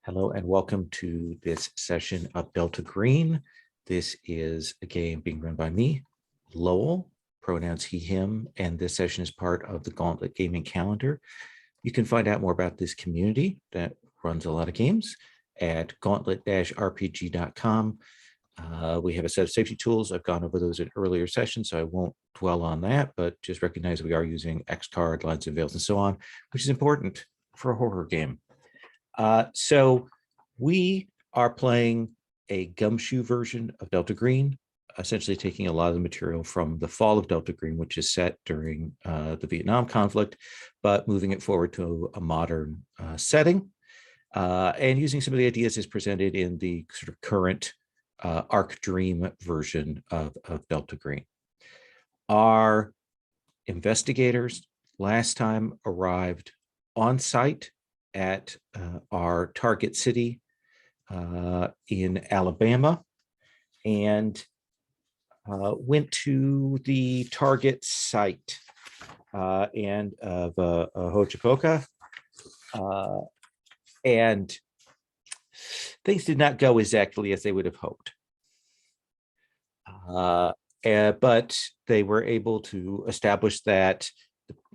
Hello and welcome to this session of Delta Green. This is a game being run by me, Lowell, pronouns he, him, and this session is part of the Gauntlet Gaming Calendar. You can find out more about this community that runs a lot of games at gauntlet-rpg.com. We have a set of safety tools. I've gone over those in earlier sessions, so I won't dwell on that, but just recognize we are using X-Card, lines and veils, and so on, which is important for a horror game. So we are playing a Gumshoe version of Delta Green, essentially taking a lot of the material from the fall of Delta Green, which is set during the Vietnam conflict, but moving it forward to a modern setting and using some of the ideas as presented in the sort of current Arc Dream version of Delta Green. Our investigators last time arrived on site at our target city in Alabama and went to the target site and of Hochipoka, and things did not go exactly as they would have hoped. But they were able to establish that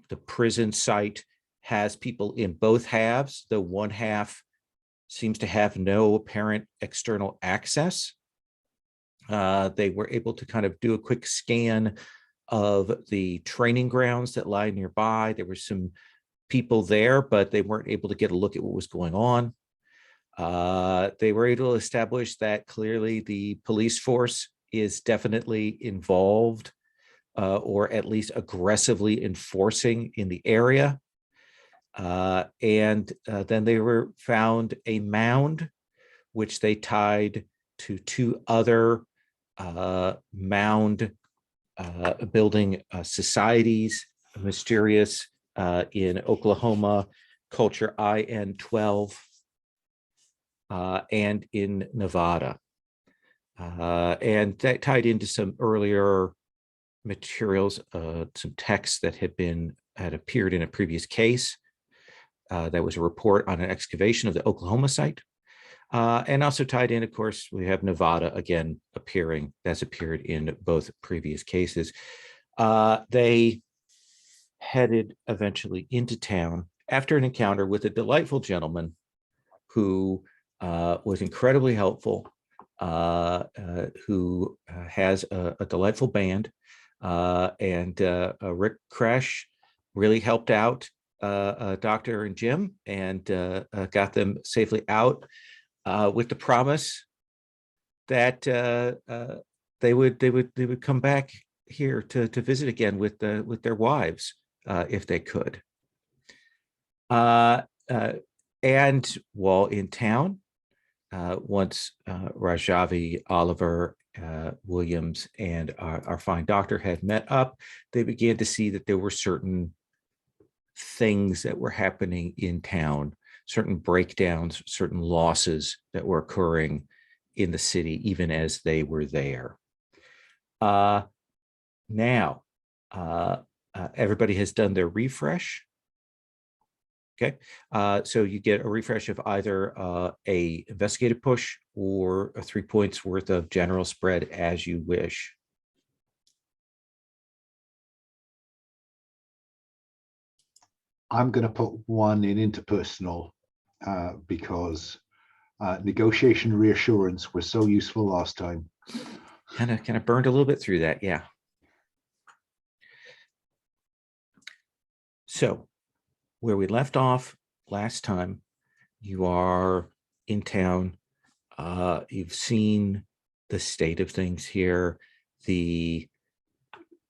the prison site has people in both halves, though one half seems to have no apparent external access. They were able to kind of do a quick scan of the training grounds that lie nearby. There were some people there, but they weren't able to get a look at what was going on. They were able to establish that clearly the police force is definitely involved or at least aggressively enforcing in the area. And then they were found a mound, which they tied to two other mound building societies, mysterious in Oklahoma, culture IN12, and in Nevada. And that tied into some earlier materials, some texts that had appeared in a previous case. That was a report on an excavation of the Oklahoma site. And also tied in, of course, we have Nevada again appearing. That's appeared in both previous cases. They headed eventually into town after an encounter with a delightful gentleman who was incredibly helpful, who has a delightful band. And Rick Crash really helped out Doctor and Jim and got them safely out with the promise that they would come back here to visit again with their wives if they could. And while in town, once Rajavi, Oliver, Williams, and our fine doctor had met up, they began to see that there were certain things that were happening in town, certain breakdowns, certain losses that were occurring in the city, even as they were there. Now, everybody has done their refresh. Okay, so you get a refresh of either a investigative push or 3 points worth of general spread as you wish. I'm going to put one in interpersonal because negotiation reassurance was so useful last time. Kind of burned a little bit through that, yeah. So where we left off last time, you are in town. You've seen the state of things here, the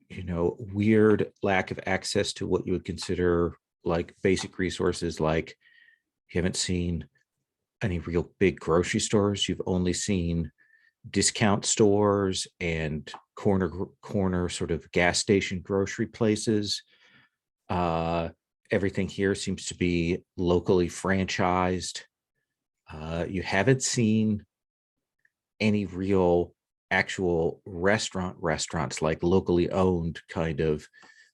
weird lack of access to what you would consider like basic resources. Like you haven't seen any real big grocery stores. You've only seen discount stores and corner sort of gas station grocery places. Everything here seems to be locally franchised. You haven't seen any real actual restaurants like locally owned kind of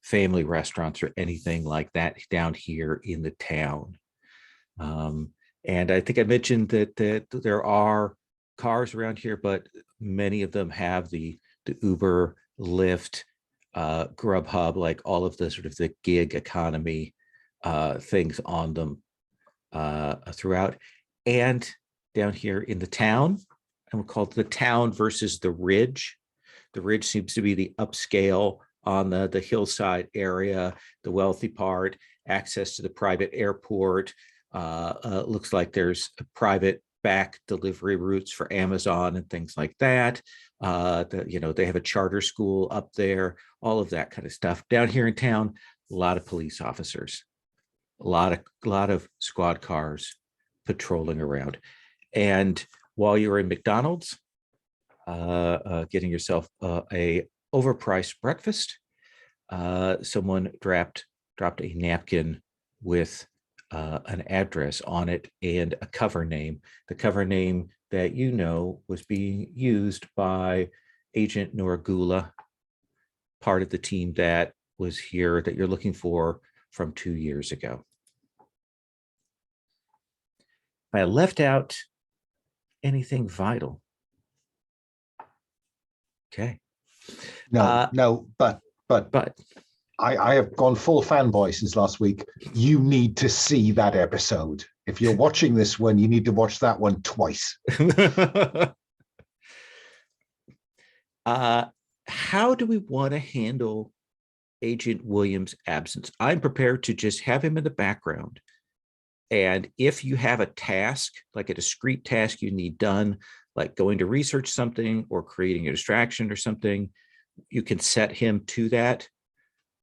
family restaurants or anything like that down here in the town. And I think I mentioned that there are cars around here, but many of them have the Uber, Lyft, Grubhub, like all of the sort of the gig economy things on them throughout. And down here in the town, and we'll call it the town versus the ridge. The ridge seems to be the upscale on the hillside area, the wealthy part, access to the private airport. Looks like there's a private back delivery routes for Amazon and things like that. They have a charter school up there, all of that kind of stuff. Down here in town, a lot of police officers, a lot of squad cars patrolling around. And while you're in McDonald's, getting yourself a overpriced breakfast, someone dropped a napkin with an address on it and a cover name. The cover name that you know was being used by Agent Noragula, part of the team that was here that you're looking for from 2 years ago. I left out anything vital. Okay. No, but I have gone full fanboy since last week. You need to see that episode. If you're watching this one, you need to watch that one twice. How do we want to handle Agent Williams' absence? I'm prepared to just have him in the background. And if you have a task, like a discrete task you need done, like going to research something or creating a distraction or something, you can set him to that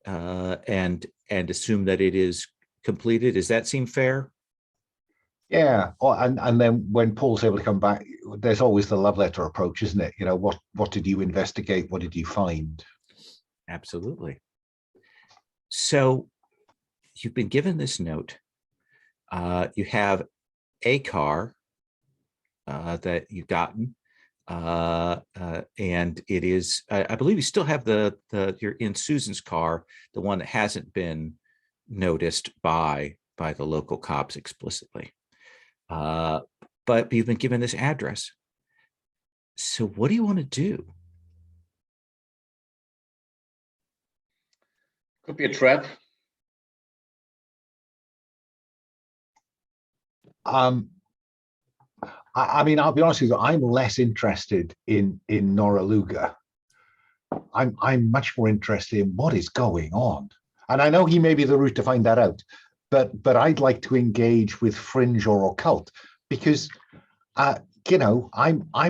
and assume that it is completed. Does that seem fair? Yeah, and then when Paul's able to come back, there's always the love letter approach, isn't it? You know, what did you investigate? What did you find? Absolutely. So you've been given this note. You have a car that you've gotten, and it is, I believe you still have you're in Susan's car, the one that hasn't been noticed by the local cops explicitly. But you've been given this address. So what do you want to do? Could be a trap. I mean, I'll be honest with you, I'm less interested in Noraluga. I'm much more interested in what is going on. And I know he may be the route to find that out, but I'd like to engage with fringe or occult because I'm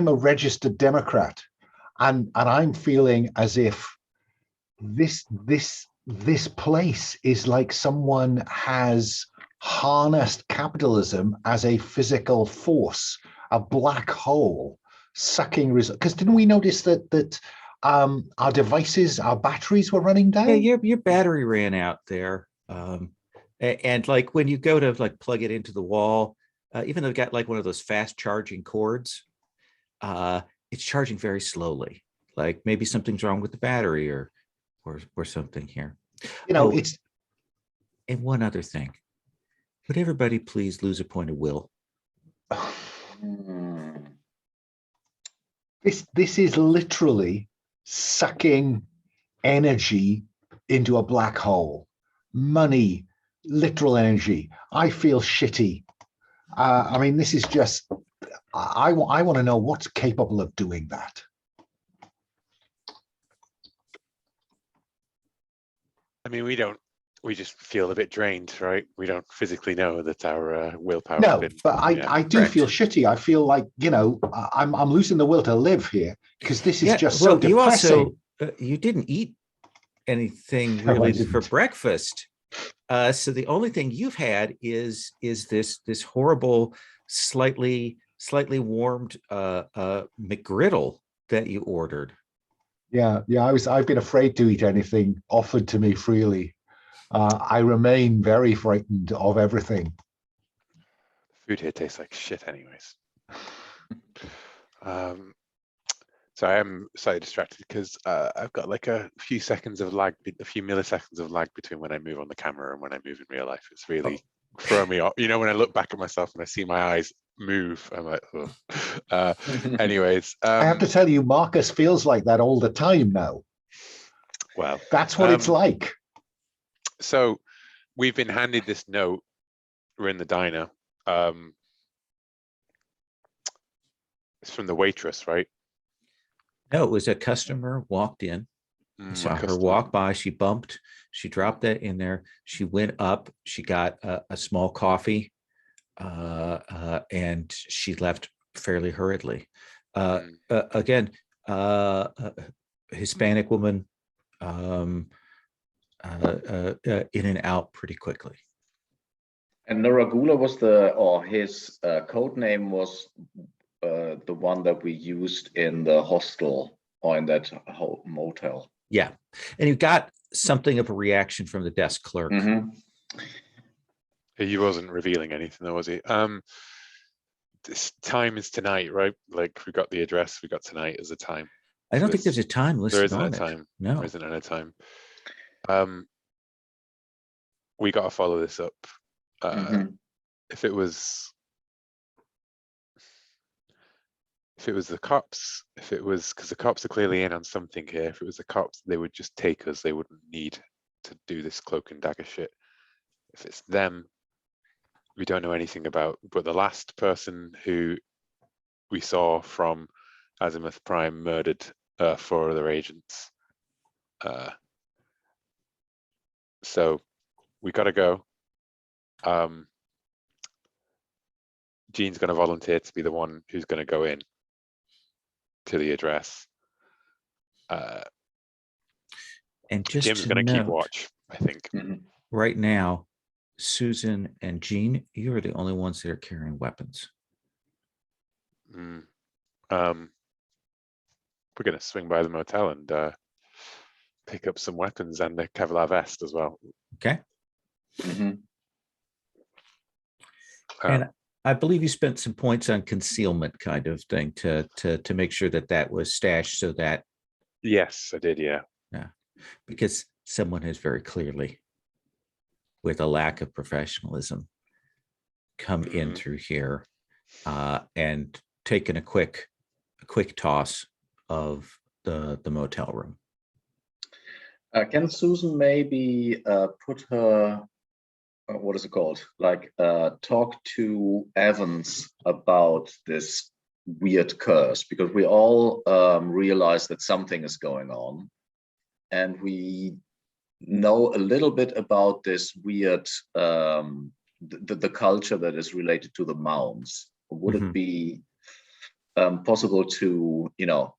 a registered Democrat, and I'm feeling as if this place is like someone has harnessed capitalism as a physical force, a black hole sucking results. Because didn't we notice that our devices, our batteries were running down? Yeah, your battery ran out there. And like when you go to like plug it into the wall, even though it got like one of those fast charging cords, it's charging very slowly. Like maybe something's wrong with the battery or something here. It's. And one other thing, would everybody please lose a point of will? This is literally sucking energy into a black hole. Money, literal energy. I feel shitty. I mean, this is just. I want to know what's capable of doing that. I mean, we just feel a bit drained, right? We don't physically know that our willpower. No, but I do correct. feel shitty. I feel like, I'm losing the will to live here because this is just so depressing. You also, you didn't eat anything really for breakfast. So the only thing you've had is this horrible, slightly warmed McGriddle that you ordered. Yeah. I've been afraid to eat anything offered to me freely. I remain very frightened of everything. Food here tastes like shit anyways. So I am slightly distracted because I've got like a few seconds of lag, a few milliseconds of lag between when I move on the camera and when I move in real life. It's really throw me off. You know, when I look back at myself and I see my eyes move, I'm like, oh. Anyways, I have to tell you, Marcus feels like that all the time now. well, That's what it's like. So we've been handed this note. We're in the diner. It's from the waitress, right? No, it was a customer walked in. I saw her walk by. She bumped. She dropped that in there. She went up. She got a small coffee, and she left fairly hurriedly. Again, Hispanic woman, in and out pretty quickly. And Naragula was his code name was the one that we used in the hostel or in that motel. Yeah, and you got something of a reaction from the desk clerk. He wasn't revealing anything, though, was he? This time is tonight, right? Like, we got the address, we got tonight as a time. I don't think there's a time listed. There isn't on a time. It. No, there isn't a time. We got to follow this up. If it was the cops, because the cops are clearly in on something here. If it was the cops, they would just take us. They wouldn't need to do this cloak and dagger shit. If it's them, we don't know anything about. But the last person who we saw from Azimuth Prime murdered 4 other agents. So we got to go. Jean's going to volunteer to be the one who's going to go in to the address. and just Jim's going to keep watch, I think. Right now, Susan and Jean, you are the only ones that are carrying weapons. We're going to swing by the motel and pick up some weapons and a Kevlar vest as well. Okay. And I believe you spent some points on concealment kind of thing to make sure that was stashed so that. Yes, I did. Yeah. Yeah. Because someone has very clearly, with a lack of professionalism, come in through here and taken a quick toss of the motel room. Can Susan maybe put her, what is it called? Like talk to Evans about this weird curse, because we all realize that something is going on, and we know a little bit about this weird the culture that is related to the mounds. Would it be possible to, you know,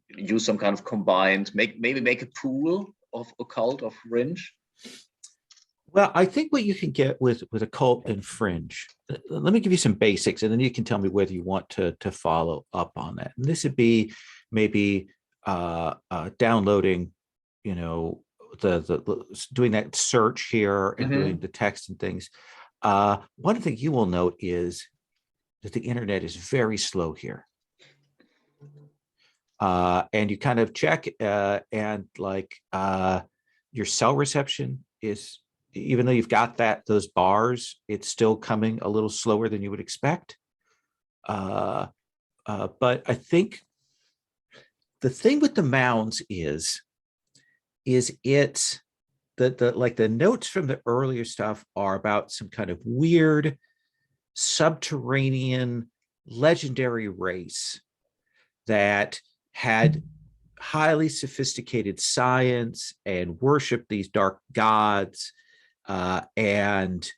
use some kind of combined, maybe make a pool of occult of fringe? Well, I think what you can get with occult and fringe, let me give you some basics, and then you can tell me whether you want to follow up on that. And this would be maybe downloading, you know, the doing that search here and doing the text and things. One thing you will note is that the internet is very slow here. And you kind of check and like your cell reception is, even though you've got those bars, it's still coming a little slower than you would expect. But I think the thing with the mounds is it's the notes from the earlier stuff are about some kind of weird subterranean legendary race that had highly sophisticated science and worshiped these dark gods, and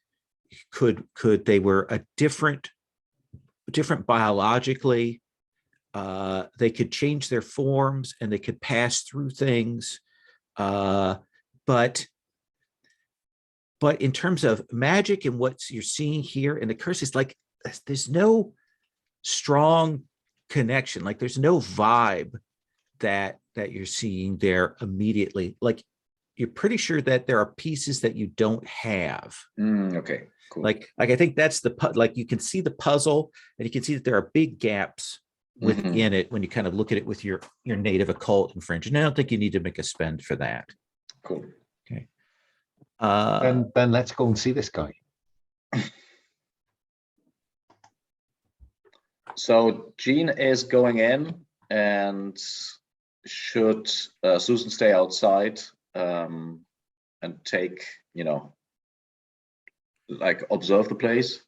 they were a different biologically. They could change their forms and they could pass through things, but in terms of magic and what you're seeing here in the curse, is like there's no strong connection. Like there's no vibe that you're seeing there immediately. Like you're pretty sure that there are pieces that you don't have. Okay, cool. Like I think that's like you can see the puzzle, and you can see that there are big gaps within it when you kind of look at it with your native occult and fringe. And I don't think you need to make a spend for that. Cool. Okay. Then let's go and see this guy. So Jean is going in, and should Susan stay outside and take, like observe the place?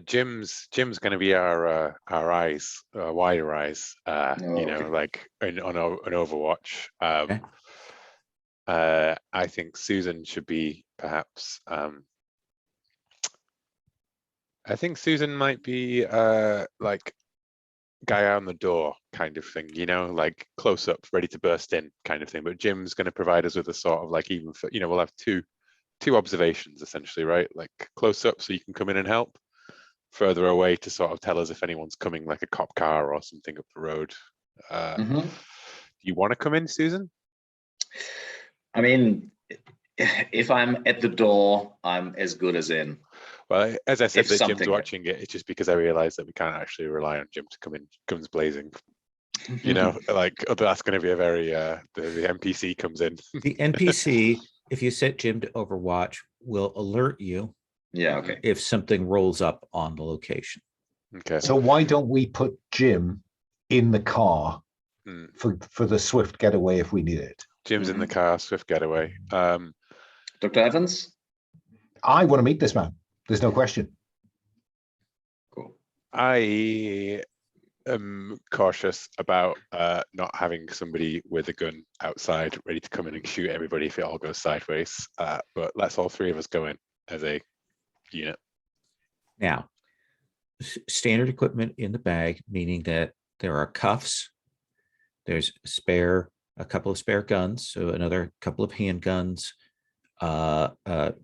Jim's going to be our eyes, wider eyes. Okay. Like on an Overwatch. Okay. I think Susan should be perhaps. I think Susan might be like guy on the door kind of thing, like close up, ready to burst in kind of thing. But Jim's going to provide us with a sort of like even for, we'll have two observations essentially, right? Like close up so you can come in and help, further away to sort of tell us if anyone's coming, like a cop car or something up the road. Do you want to come in, Susan? I mean, if I'm at the door, I'm as good as in. Well, as I said, If that Jim's something- watching it. It's just because I realized that we can't actually rely on Jim to come in guns blazing. Like that's going to be a very the NPC comes in. The NPC, if you set Jim to Overwatch, will alert you Yeah, okay. if something rolls up on the location. Okay. So why don't we put Jim in the car Hmm. for the swift getaway if we need it? Jim's in the car, swift getaway. Dr. Evans? I want to meet this man. There's no question. Cool. I am cautious about not having somebody with a gun outside ready to come in and shoot everybody if it all goes sideways. But let's all three of us go in as a unit. Now, standard equipment in the bag, meaning that there are cuffs, there's a couple of spare guns, so another couple of handguns,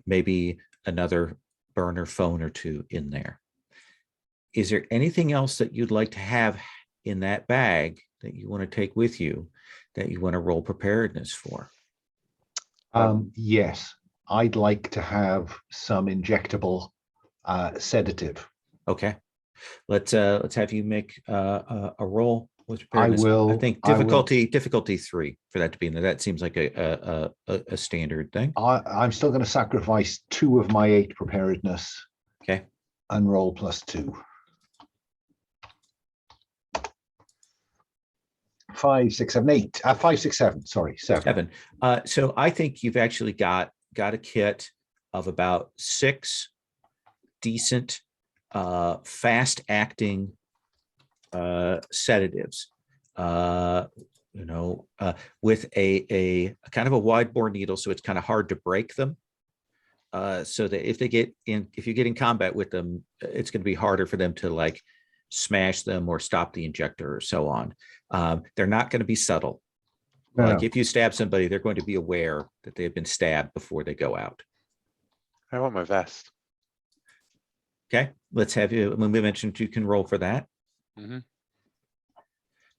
maybe another burner phone or two in there. Is there anything else that you'd like to have in that bag that you want to take with you that you want to roll preparedness for? Yes, I'd like to have some injectable sedative. Okay, let's have you make a roll with preparedness. I think difficulty 3 for that to be in there. That seems like a standard thing. I'm still going to sacrifice 2 of my 8 preparedness. Okay. And roll +2. 5, 6, 7, 8. 5, 6, 7. Sorry, 7. So I think you've actually got a kit of about 6 decent, fast-acting sedatives. With a kind of a wide bore needle, so it's kind of hard to break them. So that if you get in combat with them, it's going to be harder for them to like smash them or stop the injector or so on. They're not going to be subtle. No. If you stab somebody, they're going to be aware that they've been stabbed before they go out. I want my vest. Okay, let's have you. When we mentioned you can roll for that. Mm-hmm.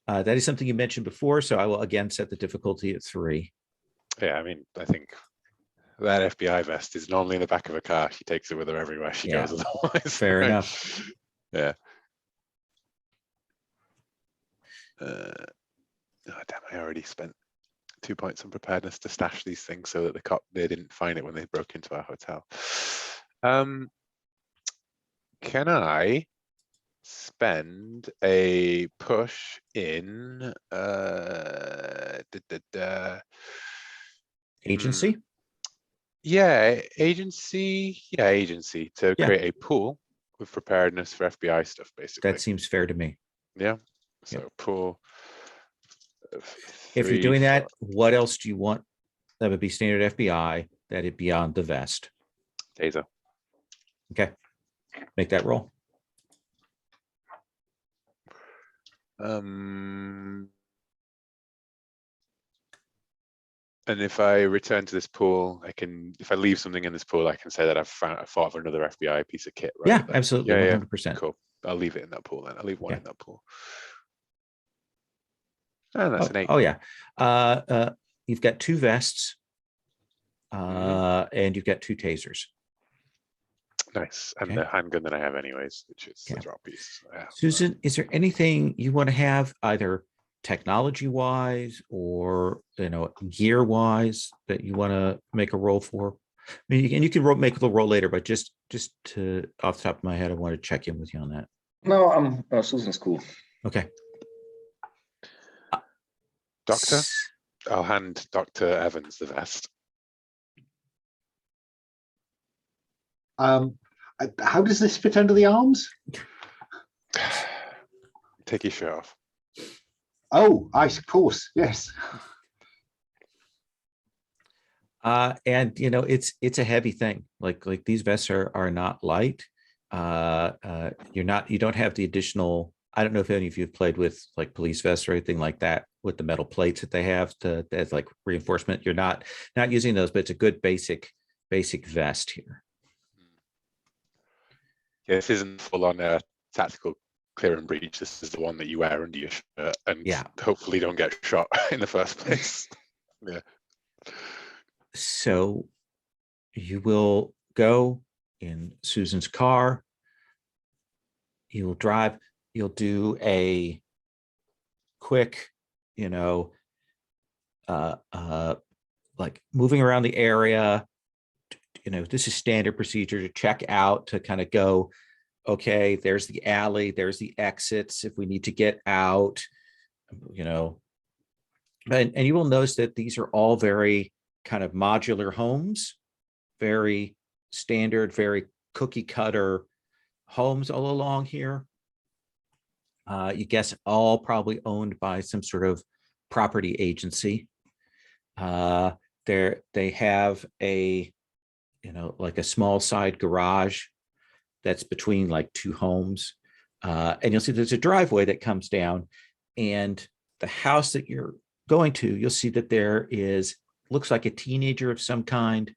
That is something you mentioned before, so I will again set the difficulty at 3. Yeah, I mean, I think that FBI vest is normally in the back of a car. She takes it with her everywhere she goes. Otherwise, fair enough. Yeah. Damn! I already spent 2 points on preparedness to stash these things so that they didn't find it when they broke into our hotel. Can I spend a push in Agency? Yeah, agency to create a pool with preparedness for FBI stuff, basically. That seems fair to me. Yeah. So pool. If you're doing that, what else do you want? That would be standard FBI. That'd be beyond the vest. Taser. Okay. Make that roll. And if I return to this pool, if I leave something in this pool, I can say that I've thought of another FBI piece of kit. Right? Yeah, absolutely. 100%. Cool. I'll leave it in that pool then. I'll leave one in that pool. And that's an 8. Oh yeah. You've got 2 vests and you've got 2 tasers. Nice. And the handgun that I have anyways, which is the drop piece. Susan, is there anything you want to have either technology wise or gear wise that you want to make a roll for? mean, you can make the roll later, but just to off the top of my head, I want to check in with you on that. No, I'm Susan's cool. Okay. Doctor, I'll hand Dr. Evans the vest. How does this fit under the arms? Take your shirt off. Oh, of course, yes. And you know, it's a heavy thing. Like these vests are not light. You don't have the additional. I don't know if any of you have played with like police vests or anything like that with the metal plates that they have as like reinforcement. You're not using those, but it's a good basic vest here. Yeah, this isn't full on a tactical clear and breach. This is the one that you wear under your shirt and hopefully don't get shot in the first place. Yeah. So you will go in Susan's car. You will drive. You'll do a quick, you know, like moving around the area. You know, this is standard procedure to check out, to kind of go, okay, there's the alley, there's the exits if we need to get out, you know. And you will notice that these are all very kind of modular homes, very standard, very cookie cutter homes all along here. You guess all probably owned by some sort of property agency. They have a, you know, like a small side garage that's between like two homes. And you'll see there's a driveway that comes down, and the house that you're going to, you'll see that there looks like a teenager of some kind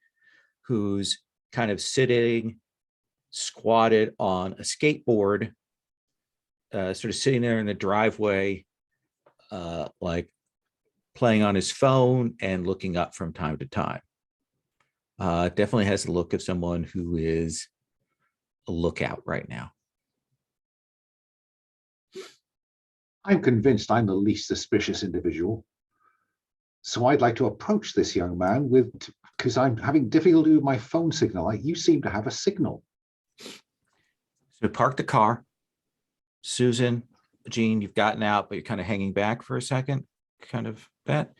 who's kind of sitting squatted on a skateboard, sort of sitting there in the driveway, like playing on his phone and looking up from time to time. Definitely has the look of someone who is a lookout right now. I'm convinced I'm the least suspicious individual. So I'd like to approach this young man because I'm having difficulty with my phone signal. Like, you seem to have a signal. So park the car. Susan, Jean, you've gotten out, but you're kind of hanging back for a second, kind of that.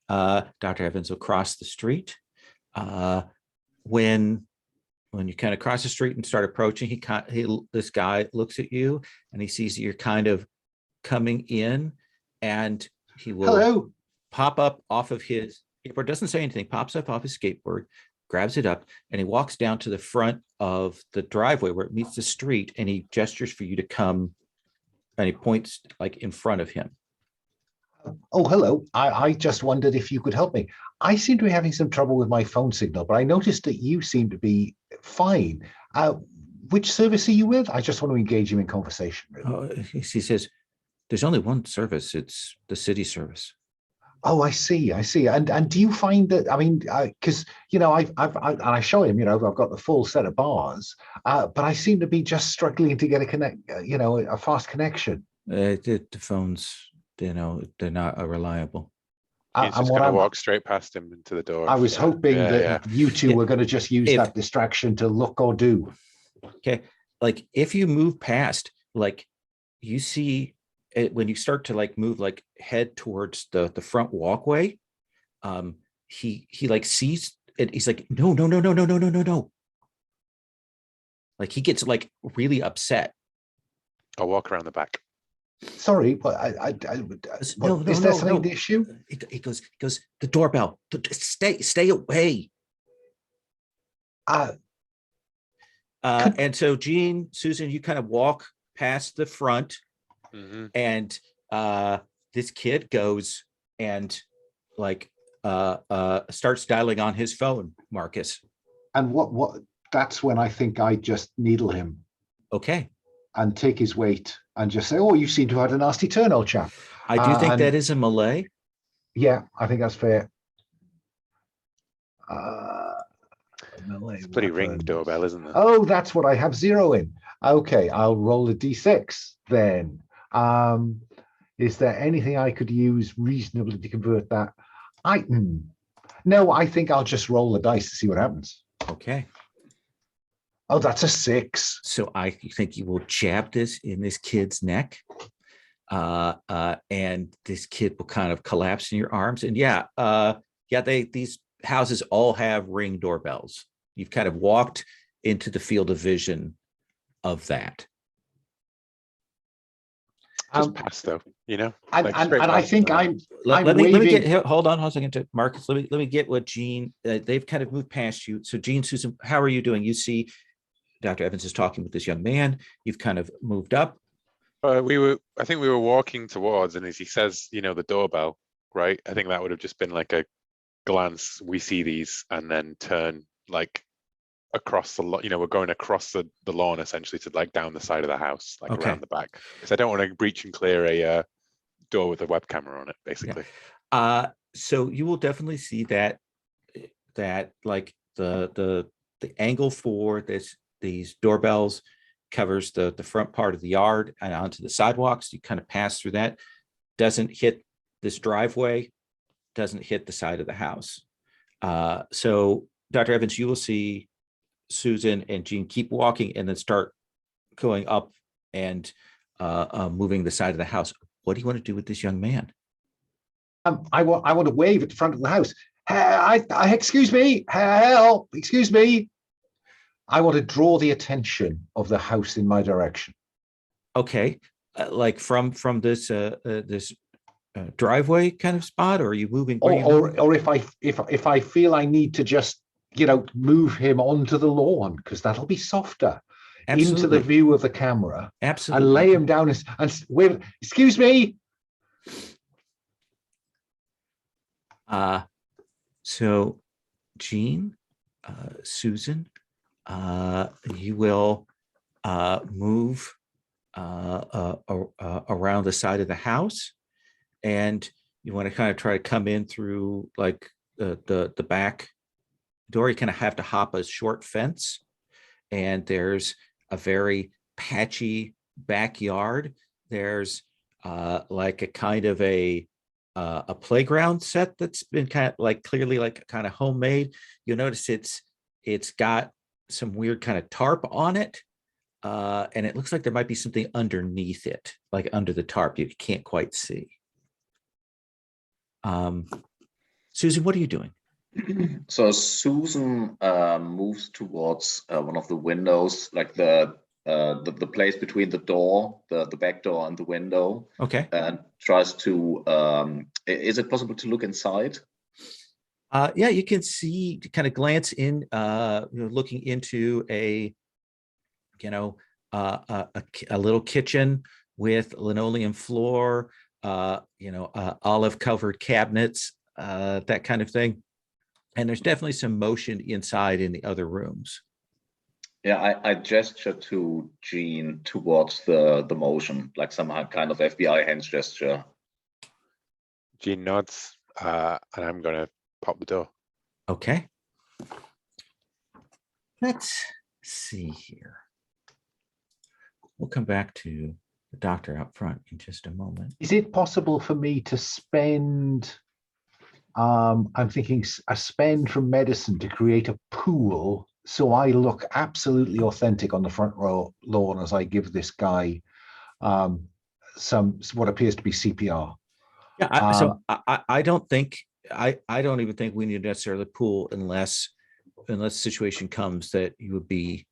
Dr. Evans will cross the street. When you kind of cross the street and start approaching, this guy looks at you and he sees that you're kind of coming in, and he will pop up off of his skateboard, doesn't say anything, pops up off his skateboard, grabs it up, and he walks down to the front of the driveway where it meets the street, and he gestures for you to come, and he points like in front of him. Oh, hello. I just wondered if you could help me. I seem to be having some trouble with my phone signal, but I noticed that you seem to be fine. Which service are you with? I just want to engage you in conversation. Really. He says, there's only one service. It's the city service. Oh, I see. And do you find that, I mean, because, you know, I show him, you know, I've got the full set of bars, but I seem to be just struggling to get a fast connection. The phones, you know, they're not reliable. He's just going to walk straight past him into the door. I was hoping that you two were going to just use that distraction to look or do. Okay. Like if you move past, like you see it, when you start to like move, like head towards the front walkway, he like sees it. He's like, no. Like he gets like really upset. I'll walk around the back. Sorry, but is there something the issue? He goes, the doorbell. Stay away. And so Jean, Susan, you kind of walk past the front, and this kid goes and like starts dialing on his phone, Marcus. And what that's when I think I just needle him. Okay. And take his weight and just say, oh, you seem to have had a nasty turn, old chap. I do think that is a melee. Yeah, I think that's fair. It's a pretty ring doorbell, isn't it? Oh, that's what I have 0 in. Okay, I'll roll a d6 then. Is there anything I could use reasonably to convert that item? No, I think I'll just roll the dice to see what happens. Okay. Oh, that's a 6. So I think you will jab this in this kid's neck. And this kid will kind of collapse in your arms. And these houses all have Ring doorbells. You've kind of walked into the field of vision of that. Just pass though, you know. And, Like, and, straight and I pass. think I'm Let me waving. get hold on a second to Marcus. Let me get what Gene. They've kind of moved past you. So Gene, Susan, how are you doing? You see, Dr. Evans is talking with this young man. You've kind of moved up. I think we were walking towards, and as he says, you know, the doorbell, right? I think that would have just been like a glance. We see these, and then turn like across the you know, we're going across the lawn essentially to like down the side of the house, like Okay. around the back, because I don't want to breach and clear a door with a web camera on it, basically. So you will definitely see that like the angle for these doorbells covers the front part of the yard and onto the sidewalks. You kind of pass through that. Doesn't hit this driveway, doesn't hit the side of the house. So Dr. Evans, you will see Susan and Jean keep walking and then start going up and moving the side of the house. What do you want to do with this young man? I want to wave at the front of the house. Excuse me, help! Excuse me. I want to draw the attention of the house in my direction. Okay, like from this this driveway kind of spot, or are you moving? Or if I feel I need to just move him onto the lawn because that'll be softer. Absolutely. Into the view of the camera. Absolutely. And lay him down and wave. Excuse me. So, Jean, Susan, you will move around the side of the house, and you want to kind of try to come in through like the back door. You kind of have to hop a short fence, and there's a very patchy backyard. There's like a kind of a playground set that's been kind of like clearly like kind of homemade. You'll notice it's got some weird kind of tarp on it, and it looks like there might be something underneath it, like under the tarp. You can't quite see. Susan, what are you doing? So Susan moves towards one of the windows, like the place between the door, the back door and the window. Okay. And tries to. Is it possible to look inside? Yeah, you can see, kind of glance in, looking into a little kitchen with linoleum floor, olive covered cabinets, that kind of thing. And there's definitely some motion inside in the other rooms. Yeah, I gesture to Jean towards the motion, like some kind of FBI hands gesture. Jean nods, and I'm gonna pop the door. Okay. Let's see here. We'll come back to the doctor out front in just a moment. Is it possible for me to spend, I'm thinking a spend from medicine to create a pool so I look absolutely authentic on the front row lawn as I give this guy some what appears to be CPR? Yeah, so I don't think, I don't even think we need necessarily pool unless the situation comes that you would be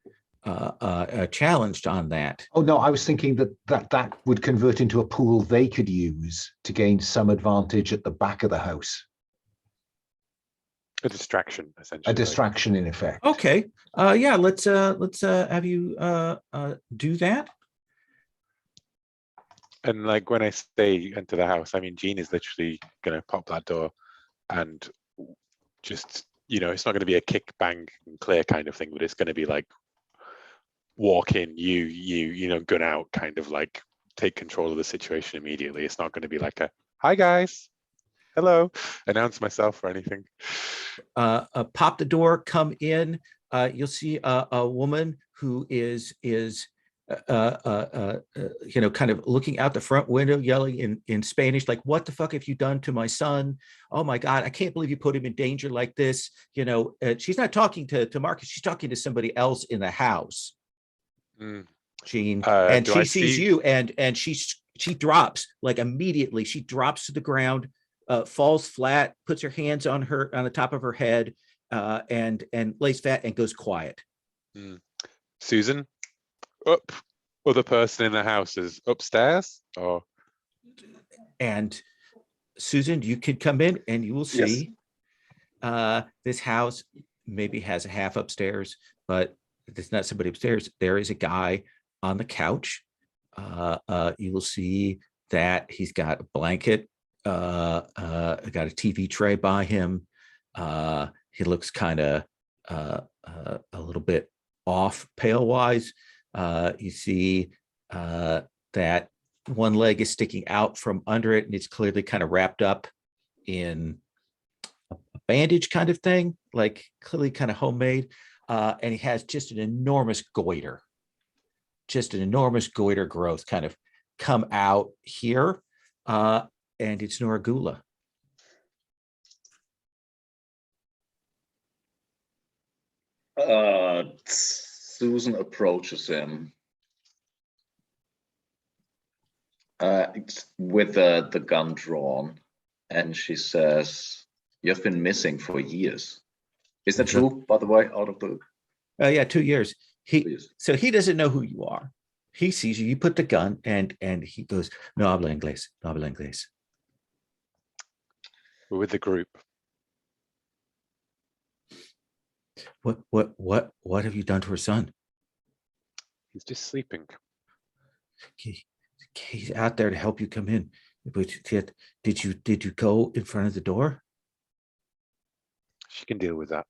challenged on that. Oh no, I was thinking that would convert into a pool they could use to gain some advantage at the back of the house. A distraction, essentially. A distraction, in effect. Okay. Yeah. Let's have you do that. And like when I say enter the house, I mean Jean is literally gonna pop that door, and just it's not going to be a kick, bang, and clear kind of thing, but it's going to be like walk in, gun out, kind of like take control of the situation immediately. It's not going to be like a hi guys, hello, announce myself or anything. Pop the door, come in. You'll see a woman who is kind of looking out the front window, yelling in Spanish, like, "What the fuck have you done to my son? Oh my God, I can't believe you put him in danger like this." She's not talking to Marcus. She's talking to somebody else in the house, Gene, and Do she I sees see? you, and she drops, like, immediately. She drops to the ground, falls flat, puts her hands on the top of her head, and lays flat and goes quiet. Susan, up. Other person in the house is upstairs, or And Susan, you can come in and you will see this house maybe has a half upstairs, but there's not somebody upstairs. There is a guy on the couch. You will see that he's got a blanket, got a TV tray by him. He looks kind of a little bit off pale wise. You see that one leg is sticking out from under it, and it's clearly kind of wrapped up in a bandage kind of thing, like clearly kind of homemade. And he has just an enormous goiter growth kind of come out here. And it's Noragula. Susan approaches him with the gun drawn, and she says, "You've been missing for years." Is that true, by the way, out of the... Yeah, 2 years. So he doesn't know who you are. He sees you, you put the gun, and he goes, "No habla inglés, no habla inglés." we're with the group. What have you done to her son? He's just sleeping. He's out there to help you come in. But did you go in front of the door? She can deal with that.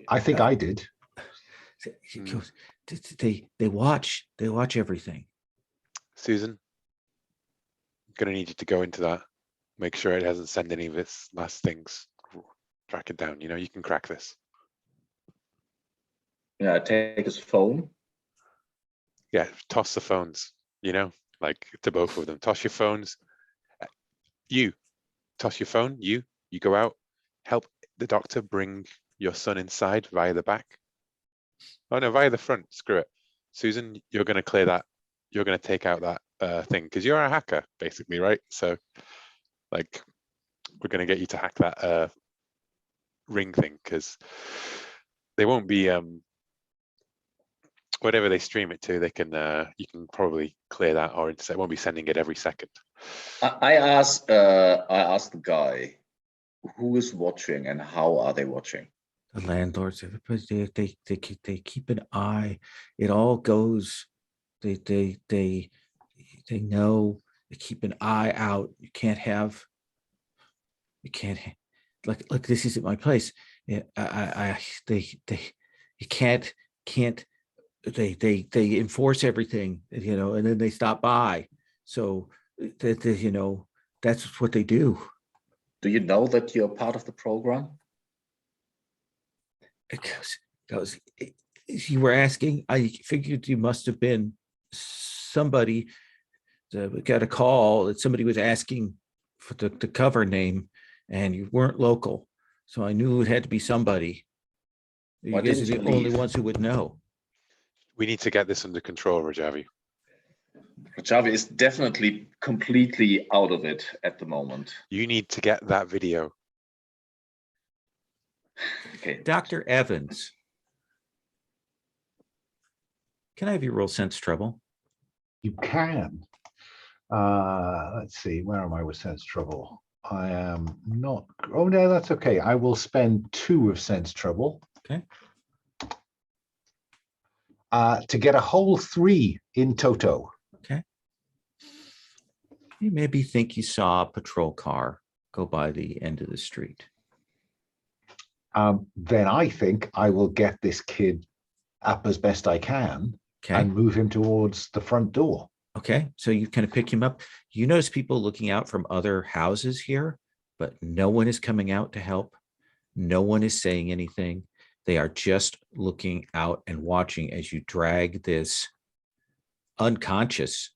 I think I did. She goes, they watch everything. Susan, I'm gonna need you to go into that. Make sure it hasn't sent any of its last things. Track it down. You can crack this. Yeah, take his phone. Yeah, toss the phones, like to both of them. Toss your phones. You toss your phone. You go out, help the doctor bring your son inside via the back. Oh no, via the front. Screw it. Susan, you're going to clear that. You're going to take out that thing because you're a hacker, basically, right? So, like, we're going to get you to hack that ring thing because they won't be whatever they stream it to. They can you can probably clear that or it won't be sending it every second. I asked the guy, who is watching and how are they watching? The landlords, everybody, they keep an eye. It all goes. They know. They keep an eye out. You can't like this isn't my place. Yeah, you can't they enforce everything, and then they stop by. So that's what they do. Do you know that you're part of the program? Because you were asking, I figured you must have been somebody. We got a call that somebody was asking for the cover name, and you weren't local, so I knew it had to be somebody. You guys are the only ones who would know. We need to get this under control, Rajavi. Rajavi is definitely completely out of it at the moment. You need to get that video. Okay. Dr. Evans, can I have your roll sense trouble? You can. Let's see, where am I with sense trouble? I am not. Oh no, that's okay. I will spend 2 of sense trouble. Okay. To get a whole 3 in toto. Okay. You maybe think you saw a patrol car go by the end of the street. Then I think I will get this kid up as best I can and move him towards the front door. Okay, so you kind of pick him up. You notice people looking out from other houses here, but no one is coming out to help. No one is saying anything. They are just looking out and watching as you drag this unconscious,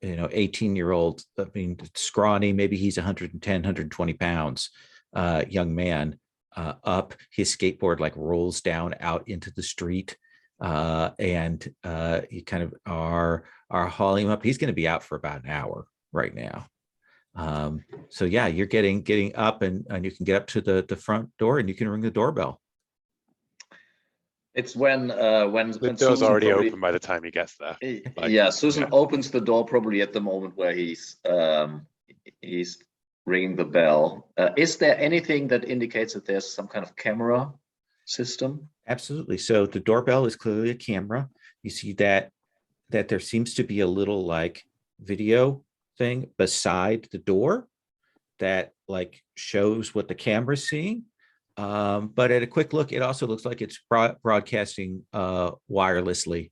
18-year-old, I mean, scrawny, maybe he's 110, 120 pounds, young man, up. His skateboard like rolls down out into the street, and you kind of are hauling him up. He's going to be out for about an hour right now. So yeah, you're getting up, and you can get up to the front door, and you can ring the doorbell. It's when The door's Susan already probably- open by the time he gets there. Like, yeah, Susan yeah. opens the door probably at the moment where he's ringing the bell. Is there anything that indicates that there's some kind of camera system? Absolutely. So the doorbell is clearly a camera. You see that there seems to be a little like video thing beside the door that like shows what the camera's seeing. But at a quick look, it also looks like it's broadcasting wirelessly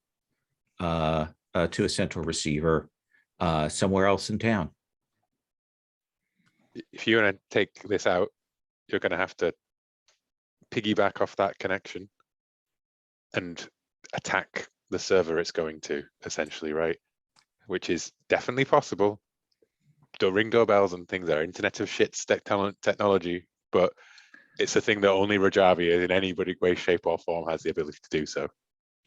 to a central receiver somewhere else in town. If you want to take this out, you're going to have to piggyback off that connection and attack the server it's going to, essentially, right? Which is definitely possible. Don't ring doorbells and things are Internet of Shit's technology, but it's a thing that only Rajavi in any way, shape, or form has the ability to do so.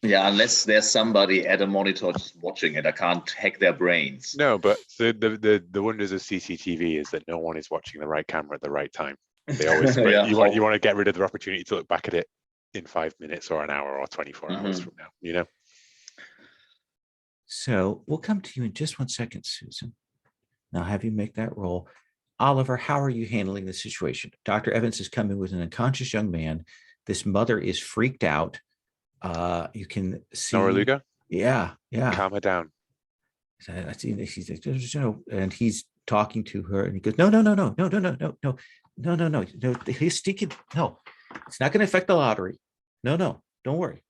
Yeah, unless there's somebody at a monitor just watching it, I can't hack their brains. No, but the wonders of CCTV is that no one is watching the right camera at the right time. They always Yeah, you want to get rid of the opportunity to look back at it in 5 minutes or an hour or 24 hours from now, So we'll come to you in just 1 second, Susan. Now have you make that roll. Oliver, how are you handling the situation? Dr. Evans is coming with an unconscious young man. This mother is freaked out. You can see. Nora Luga? Yeah. Calm her down. I see that she's, and he's talking to her, and he goes, no, he's sticking. No, it's not going to affect the lottery. No, don't worry.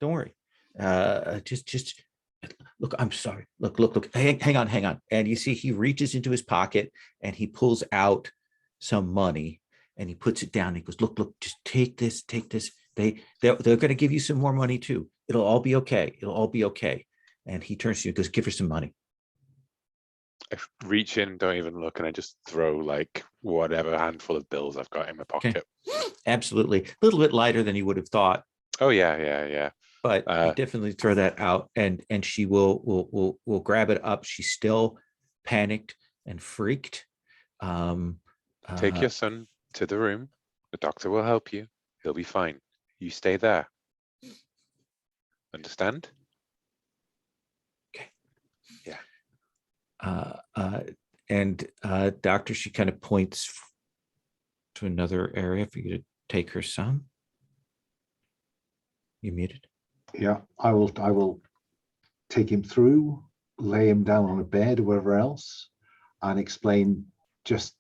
Just look. I'm sorry. Look. Hang on. And you see, he reaches into his pocket and he pulls out some money and he puts it down. He goes, look, just take this. They're going to give you some more money too. It'll all be okay. And he turns to you and goes, give her some money. I reach in, don't even look, and I just throw like whatever handful of bills I've got in my pocket. Okay. Absolutely. A little bit lighter than you would have thought. Oh yeah. But you definitely throw that out, and she will grab it up. She's still panicked and freaked. Take your son to the room. The doctor will help you. He'll be fine. You stay there. Understand? Okay. Yeah. And doctor, she kind of points to another area for you to take her son. You muted? Yeah, I will take him through, lay him down on a bed or wherever else, and explain just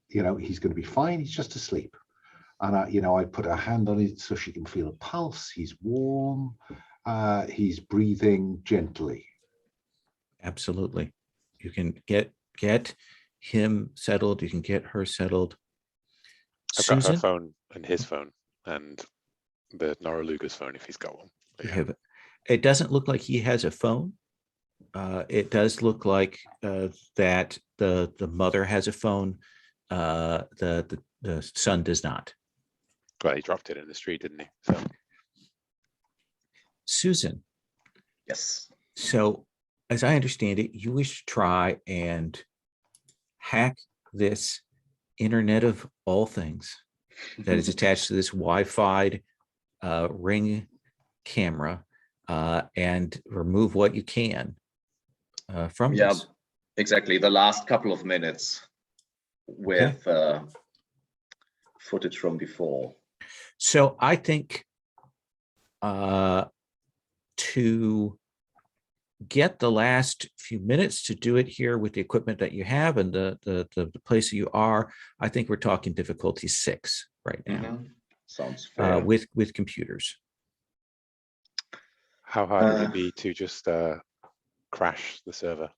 he's going to be fine. He's just asleep. And I put a hand on it so she can feel a pulse. He's warm. He's breathing gently. Absolutely. You can get him settled. You can get her settled. I've got her phone and his phone and the Nora Luga's phone if he's got one. Yeah. It doesn't look like he has a phone. It does look like that the mother has a phone. The son does not. Well, he dropped it in the street, didn't he? So. Susan. Yes. So, as I understand it, you wish to try and hack this Internet of all things that is attached to this Wi-Fi Ring camera and remove what you can from this. Exactly. The last couple of minutes with footage from before. So I think to get the last few minutes to do it here with the equipment that you have and the place you are, I think we're talking difficulty 6 right now. Sounds fair. With computers. How hard would it be to just crash the server?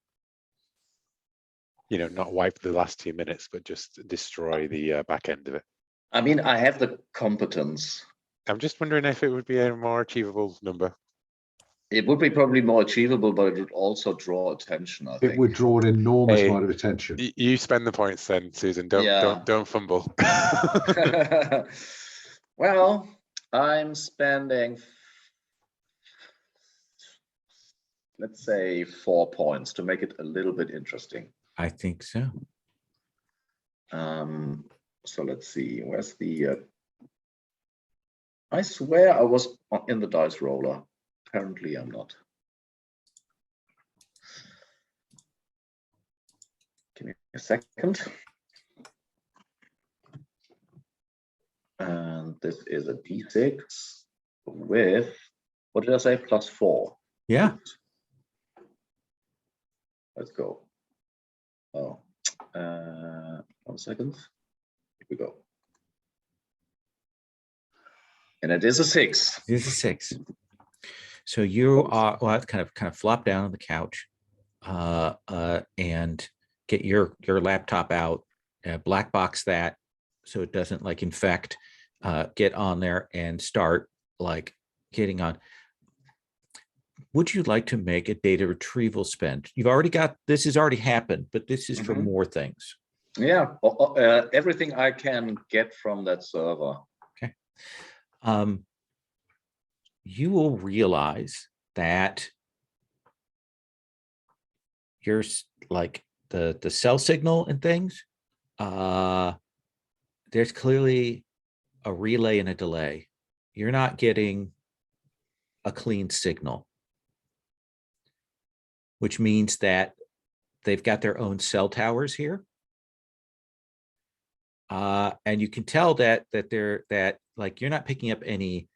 Not wipe the last 2 minutes, but just destroy the back end of it. I mean, I have the competence I'm just wondering if it would be a more achievable number. It would be probably more achievable, but it would also draw attention, I It think. would draw an enormous Hey, amount of attention. You spend the points then, Susan. Yeah. Don't fumble. Well, I'm spending, let's say, 4 points to make it a little bit interesting. I think so. So let's see, where's the, I swear I was in the dice roller. Apparently I'm not. Give me a second. And this is a D6 with, what did I say, +4. Yeah. Let's go. Oh, 1 second. Here we go. And it is a 6. This is 6. So you are well, kind of flop down on the couch, and get your laptop out, black box that so it doesn't like infect. Get on there and start like getting on. Would you like to make a data retrieval spend? You've already got this has already happened, but this is for more things. Yeah, everything I can get from that server. Okay. You will realize that you're like the cell signal and things. There's clearly a relay and a delay. You're not getting a clean signal, which means that they've got their own cell towers here. And you can tell that like you're not picking up any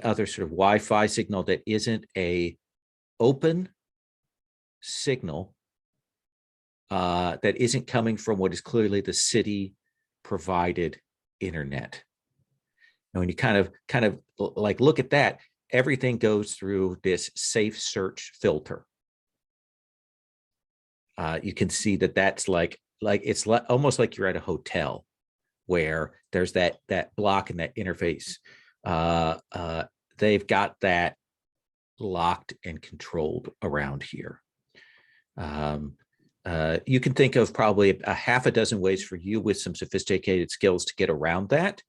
other sort of Wi-Fi signal that isn't a open signal that isn't coming from what is clearly the city provided internet. And when you kind of like look at that, everything goes through this safe search filter. You can see that that's like it's almost like you're at a hotel where there's that block and that interface. They've got that locked and controlled around here. You can think of probably a half a dozen ways for you with some sophisticated skills to get around that,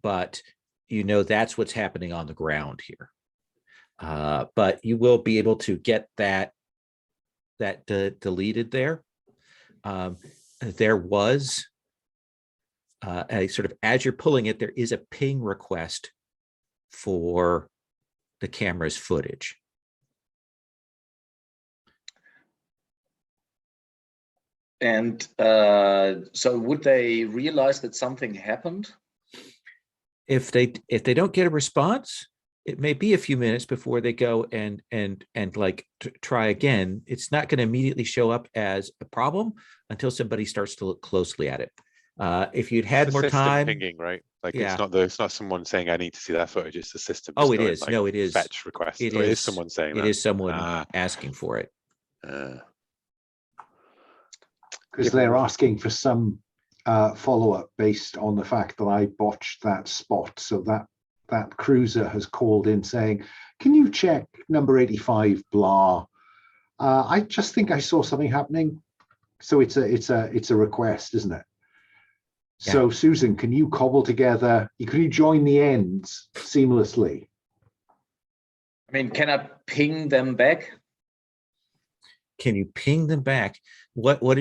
but you know that's what's happening on the ground here. But you will be able to get that deleted there. There was a sort of, as you're pulling it, there is a ping request for the camera's footage. And so would they realize that something happened? If they don't get a response, it may be a few minutes before they go and like try again. It's not going to immediately show up as a problem until somebody starts to look closely at it. If you'd had more time, pinging, right? Like yeah. it's not someone saying I need to see that footage. It's the system. Oh, it is. Like, no, it is. Fetch request. It is someone saying it that. is someone asking for it. Because they're asking for some follow-up based on the fact that I botched that spot. So that cruiser has called in saying, can you check number 85, blah. I just think I saw something happening. So it's a request, isn't it? Yeah. So Susan, can you cobble together, can you join the ends seamlessly? I mean, can I ping them back? Can you ping them back? What would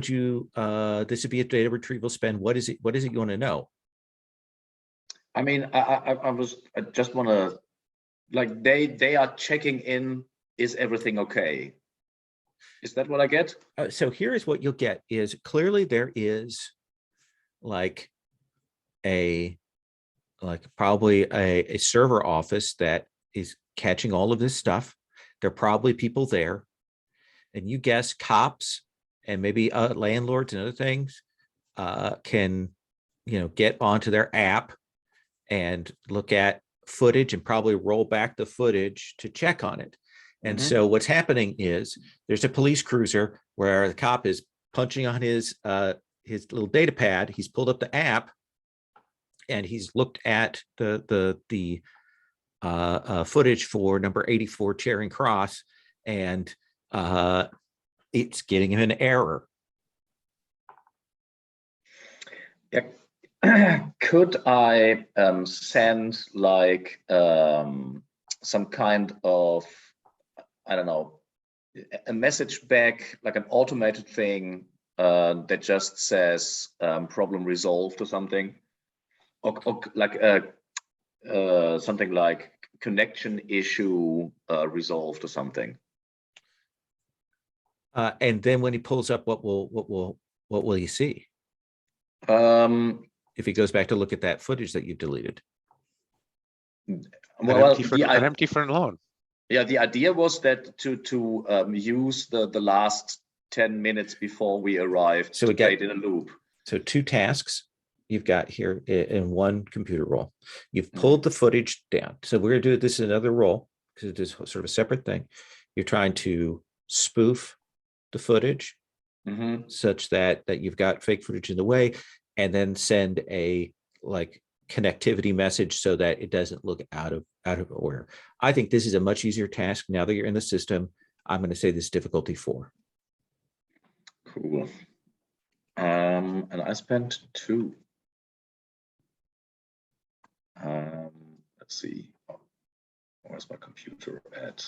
you this would be a data retrieval spend. What is it you want to know? I mean, I just want to, like, they are checking in, is everything okay? Is that what I get? So here is what you'll get is clearly there is like probably a server office that is catching all of this stuff. There are probably people there, and you guess cops and maybe landlords and other things can get onto their app and look at footage and probably roll back the footage to check on it. And so what's happening is there's a police cruiser where the cop is punching on his little data pad. He's pulled up the app, and he's looked at the footage for number 84 Charing Cross, and it's getting him an error. Yeah. Could I send like some kind of, I don't know, a message back, like an automated thing that just says problem resolved or something, or like something like connection issue resolved or something. And then when he pulls up, what will he see if he goes back to look at that footage that you've deleted? Well, an empty front lawn. Yeah, the idea was that to use the last 10 minutes before we arrived, so to we got it in a loop. So 2 tasks you've got here in one computer roll. You've pulled the footage down. So we're going to do this in another roll because it is sort of a separate thing. You're trying to spoof the footage such that you've got fake footage in the way, and then send a like connectivity message so that it doesn't look out of order. I think this is a much easier task now that you're in the system. I'm going to say this difficulty 4. Cool. And I spent 2. Let's see. Where's my computer at?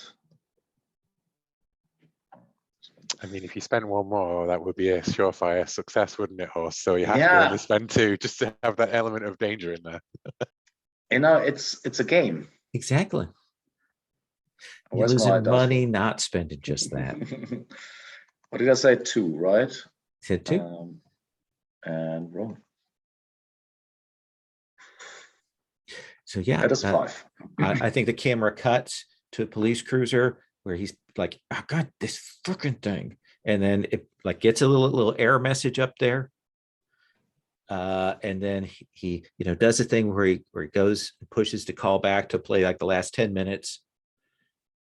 I mean, if you spent 1 more, that would be a surefire success, wouldn't it, Horst? So you have to Yeah. only spend 2 just to have that element of danger in there. You know, it's a game. Exactly. You're Where's losing my dice money roll? not spending just that. What did I say? 2, right? Said 2. And roll. So yeah, That is 5. I think the camera cuts to a police cruiser where he's like, "Oh God, this freaking thing," and then it like gets a little error message up there, and then he does a thing where he goes and pushes to call back to play like the last 10 minutes,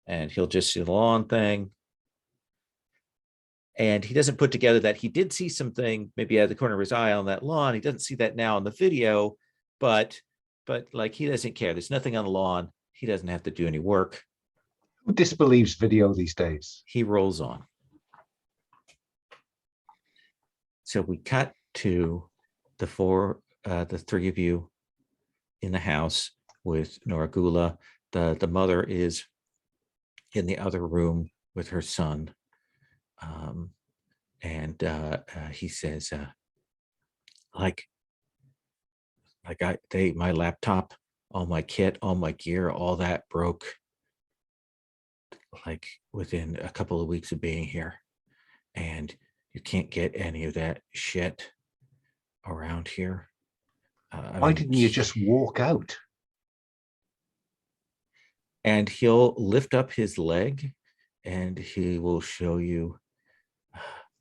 and he'll just see the lawn thing. And he doesn't put together that he did see something maybe out of the corner of his eye on that lawn. He doesn't see that now on the video, but like he doesn't care. There's nothing on the lawn. He doesn't have to do any work. Who disbelieves video these days? He rolls on. So we cut to the 3 of you in the house with Nora Gula. The mother is in the other room with her son. And he says, my laptop, all my kit, all my gear, all that broke like within a couple of weeks of being here, and you can't get any of that shit around here. Why didn't you just walk out? And he'll lift up his leg and he will show you,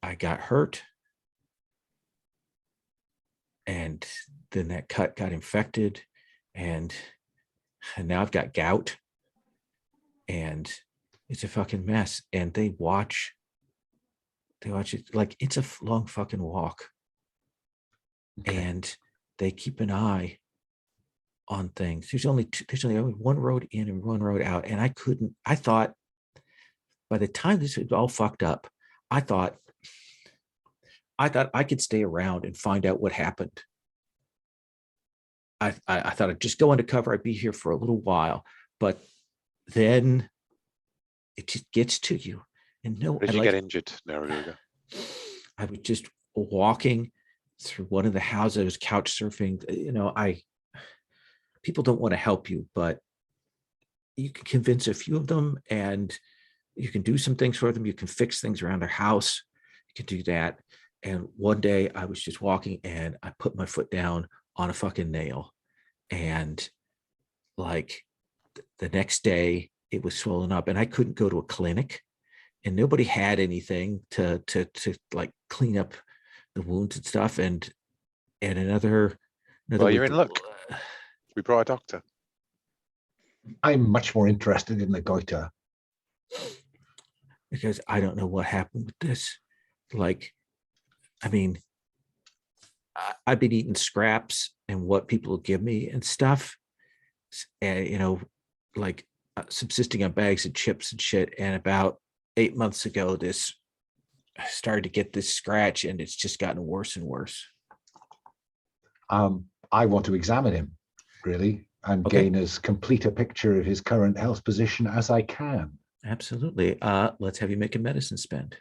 I got hurt. And then that cut got infected, and now I've got gout, and it's a fucking mess. And they watch it like it's a long fucking walk. Okay. And they keep an eye on things. There's only one road in and one road out. And I thought by the time this was all fucked up, I thought I could stay around and find out what happened. I thought I'd just go undercover. I'd be here for a little while, but then it just gets to you. And no, did you get injured? No, I was just walking through one of the houses. I was couch surfing. People don't want to help you, but you can convince a few of them, and you can do some things for them. You can fix things around their house. You can do that. And one day I was just walking and I put my foot down on a fucking nail. And like the next day it was swollen up, and I couldn't go to a clinic, and nobody had anything to like clean up the wounds and stuff. And another well, you're in luck. We brought a doctor. I'm much more interested in the goiter. Because I don't know what happened with this. Like, I mean, I've been eating scraps and what people will give me and stuff, and like subsisting on bags of chips and shit. And about 8 months ago, this I started to get this scratch, and it's just gotten worse and worse. I want to examine him, really, and Okay. gain as complete a picture of his current health position as I can. Absolutely. Let's have you make a medicine spend.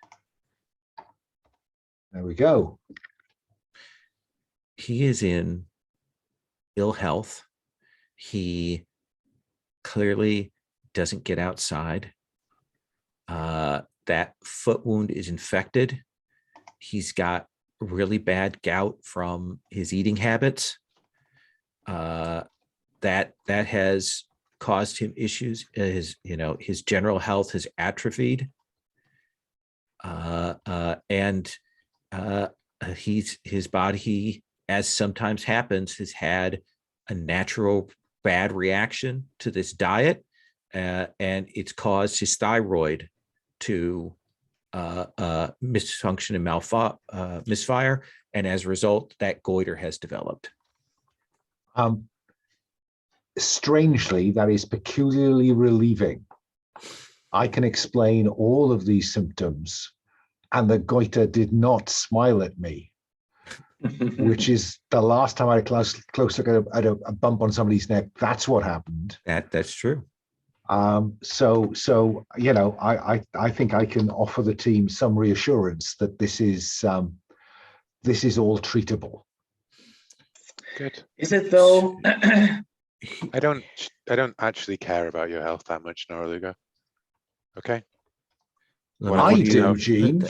There we go. He is in ill health. He clearly doesn't get outside. That foot wound is infected. He's got really bad gout from his eating habits. That has caused him issues. His general health has atrophied. And his body, as sometimes happens, has had a natural bad reaction to this diet, and it's caused his thyroid to misfunction and misfire, and as a result, that goiter has developed. Strangely, that is peculiarly relieving. I can explain all of these symptoms, and the goiter did not smile at me, which is the last time I had close look at a bump on somebody's neck. That's what happened. That's true. So I think I can offer the team some reassurance that this is all treatable. Good. Is it though? I don't actually care about your health that much, Noraluga. Okay. I do, Gene.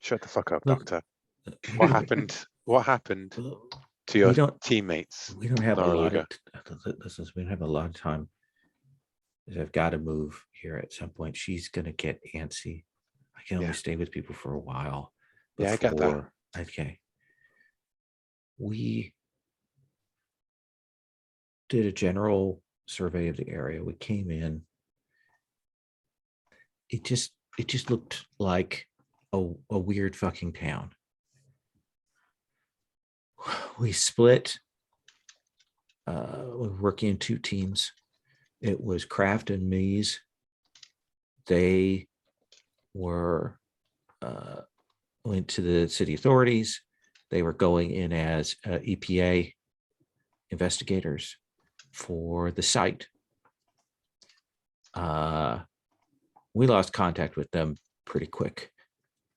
Shut the fuck up, Look, Doctor. What happened? What happened to your teammates? We don't have a lot Noraluga? we don't have a lot of time. I've got to move here at some point. She's gonna get antsy. I can only stay with people for a while. Yeah, I get that. Okay. We did a general survey of the area. We came in. It just looked like a weird fucking town. We split. We're working in 2 teams. It was Kraft and Mies. They were went to the city authorities. They were going in as EPA investigators for the site. We lost contact with them pretty quick.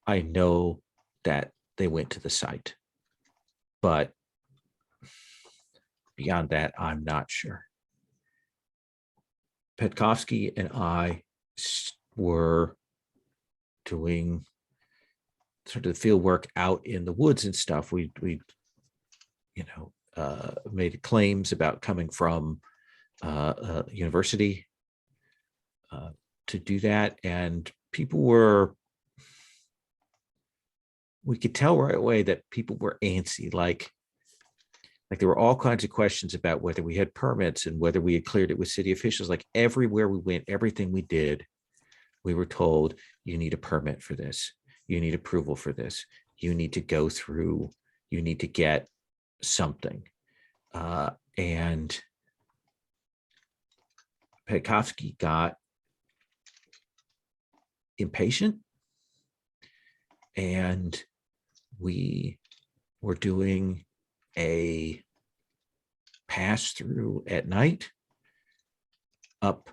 I know that they went to the site, but beyond that, I'm not sure. Petkovsky and I were doing sort of the field work out in the woods and stuff. We made claims about coming from university to do that, and we could tell right away that people were antsy. Like there were all kinds of questions about whether we had permits and whether we had cleared it with city officials. Like everywhere we went, everything we did, we were told, you need a permit for this. You need approval for this. You need to go through, you need to get something. And Petkovsky got impatient, and we were doing a pass through at night up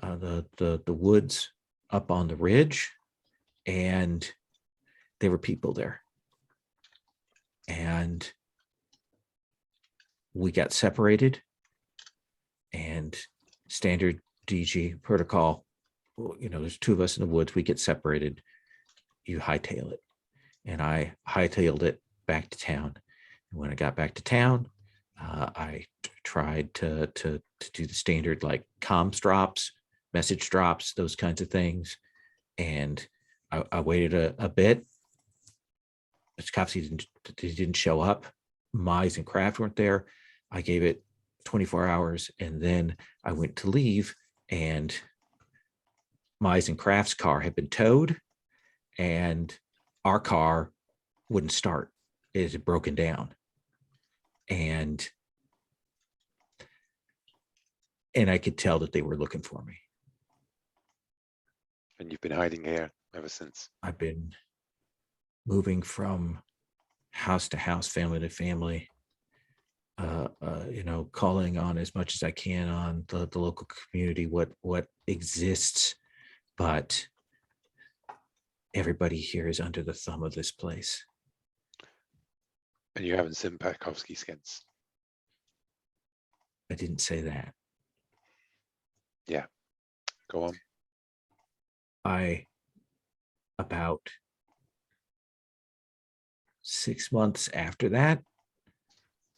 the woods up on the ridge, and there were people there, and we got separated. And standard DG protocol, there's 2 of us in the woods, we get separated, you hightail it. And I hightailed it back to town. And when I got back to town, I tried to do the standard like comms drops, message drops, those kinds of things. And I waited a bit. Petkovsky didn't show up. Mies and Kraft weren't there. I gave it 24 hours, and then I went to leave, and Mies and Kraft's car had been towed, and our car wouldn't start. It had broken down. and I could tell that they were looking for me. And you've been hiding here ever since. I've been moving from house to house, family to family, calling on as much as I can on the local community, what exists, but everybody here is under the thumb of this place. And you haven't seen Petkovsky skins. I didn't say that. Go on. About 6 months after that,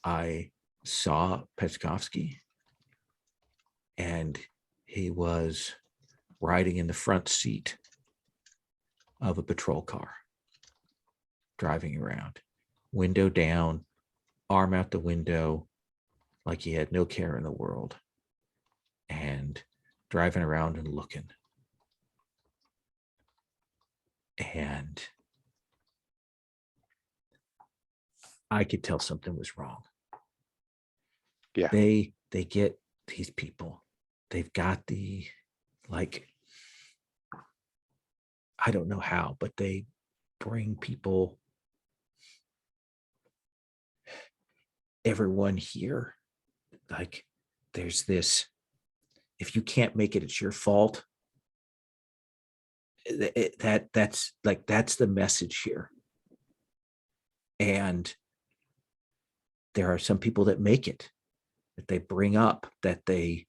I saw Petkovsky, and he was riding in the front seat of a patrol car, driving around, window down, arm out the window, like he had no care in the world, and driving around and looking. And I could tell something was wrong. Yeah. They get these people. They've got the, like, I don't know how, but they bring people, everyone here. Like, there's this, if you can't make it, it's your fault. That's the message here. And there are some people that make it, that they bring up, that they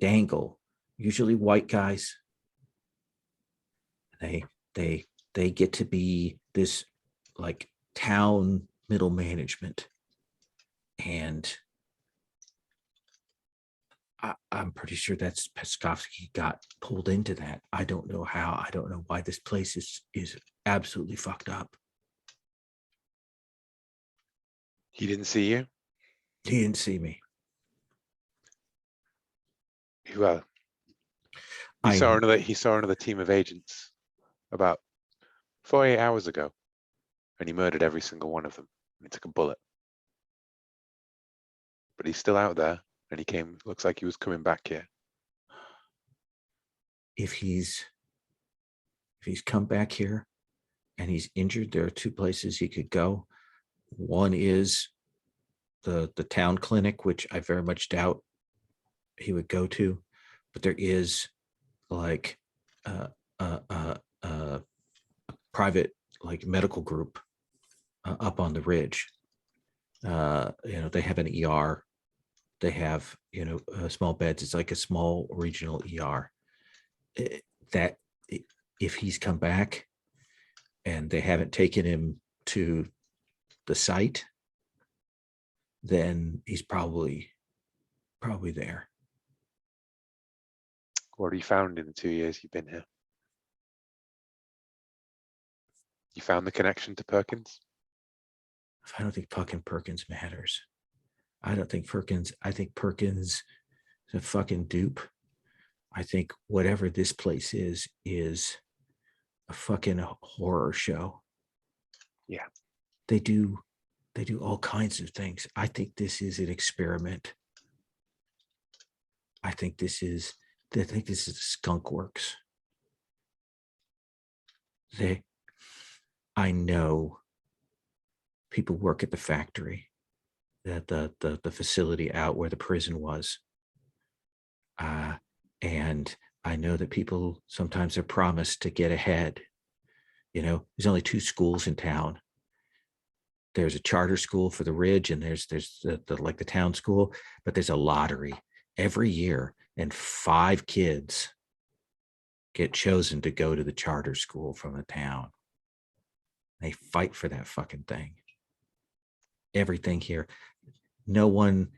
dangle, usually white guys. They get to be this, like, town middle management. And I'm pretty sure that's Petkovsky got pulled into that. I don't know how. I don't know why this place is absolutely fucked up. He didn't see you? He didn't see me. Well, he saw another team of agents about 48 hours ago, and he murdered every single one of them. And he took a bullet. But he's still out there, and looks like he was coming back here. If he's come back here and he's injured, there are two places he could go. One is the town clinic, which I very much doubt he would go to, but there is, like, a private, like, medical group up on the ridge. They have an ER. They have, small beds. It's like a small regional ER. That if he's come back and they haven't taken him to the site, then he's probably there. What have you found in the 2 years you've been here? You found the connection to Perkins? I don't think fucking Perkins matters. I think Perkins is a fucking dupe. I think whatever this place is a fucking horror show. Yeah. They do all kinds of things. I think this is an experiment. I think this is the skunk works. I know people work at the factory, that the facility out where the prison was. And I know that people sometimes are promised to get ahead. There's only 2 schools in town. There's a charter school for the Ridge, and there's the town school, but there's a lottery every year, and 5 kids get chosen to go to the charter school from the town. They fight for that fucking thing. Everything here. No one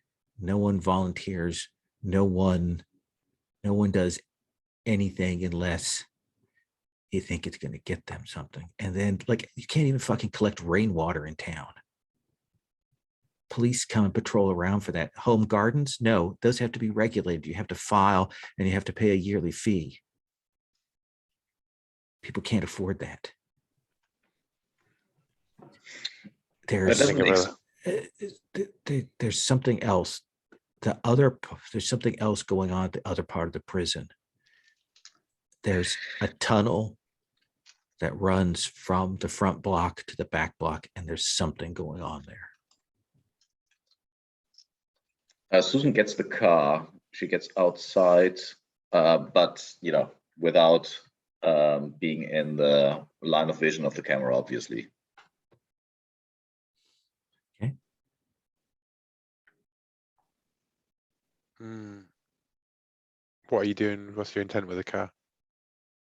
volunteers. No one does anything unless you think it's going to get them something. And then, like, you can't even fucking collect rainwater in town. Police come and patrol around for that. Home gardens? No, those have to be regulated. You have to file and you have to pay a yearly fee. People can't afford that. That doesn't there's something else. There's something else going on at the other part of the prison. There's a tunnel that runs from the front block to the back block, and there's something going on there. Susan gets the car. She gets outside, but without being in the line of vision of the camera, obviously. Okay. What are you doing? What's your intent with the car?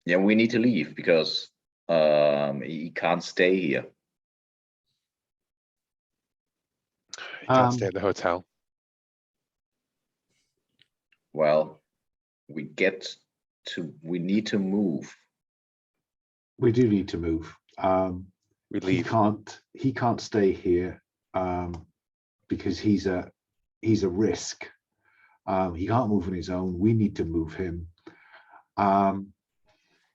Yeah, we need to leave because he can't stay here. You can't stay at the hotel. Well, we need to move. We do need to move. We leave. He can't stay here because he's a risk. He can't move on his own. We need to move him.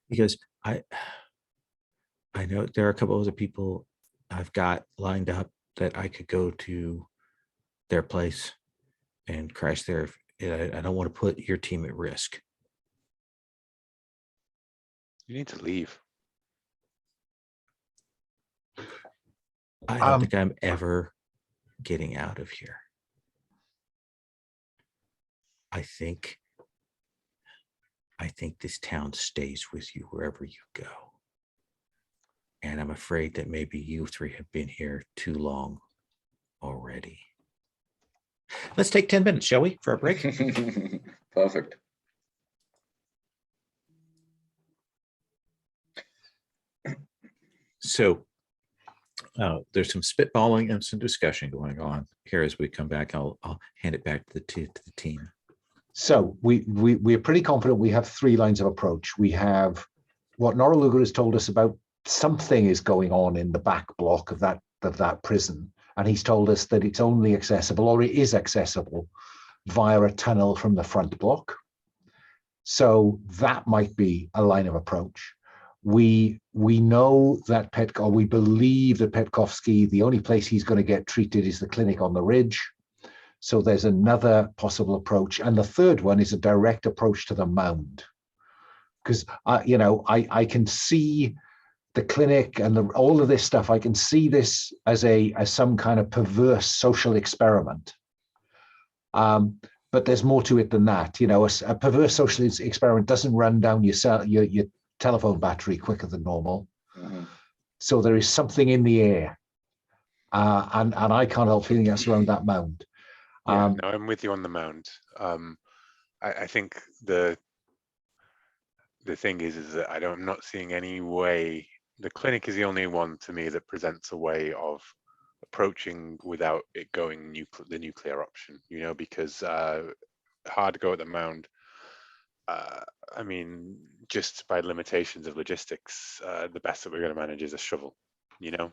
Because I know there are a couple other people I've got lined up that I could go to their place and crash there. I don't want to put your team at risk. You need to leave. I don't think I'm ever getting out of here. I think this town stays with you wherever you go. And I'm afraid that maybe you three have been here too long already. Let's take 10 minutes, shall we, for a break? Perfect. So there's some spitballing and some discussion going on here. As we come back, I'll hand it back to the team. So we're pretty confident we have 3 lines of approach. We have what Nora Luger has told us about something is going on in the back block of that prison. And he's told us that it's only accessible, or it is accessible, via a tunnel from the front block. So that might be a line of approach. We know that we believe that Petkovsky, the only place he's going to get treated is the clinic on the ridge. So there's another possible approach. And the third one is a direct approach to the mound. Because, I can see the clinic and all of this stuff. I can see this as some kind of perverse social experiment. But there's more to it than that. A perverse social experiment doesn't run down your telephone battery quicker than normal. Mm-hmm. So there is something in the air. And I can't help feeling that's around that mound. Yeah, no, I'm with you on the mound. I think the thing is that I'm not seeing any way. The clinic is the only one to me that presents a way of approaching without it going the nuclear option. Because hard to go at the mound. I mean, just by limitations of logistics, the best that we're going to manage is a shovel.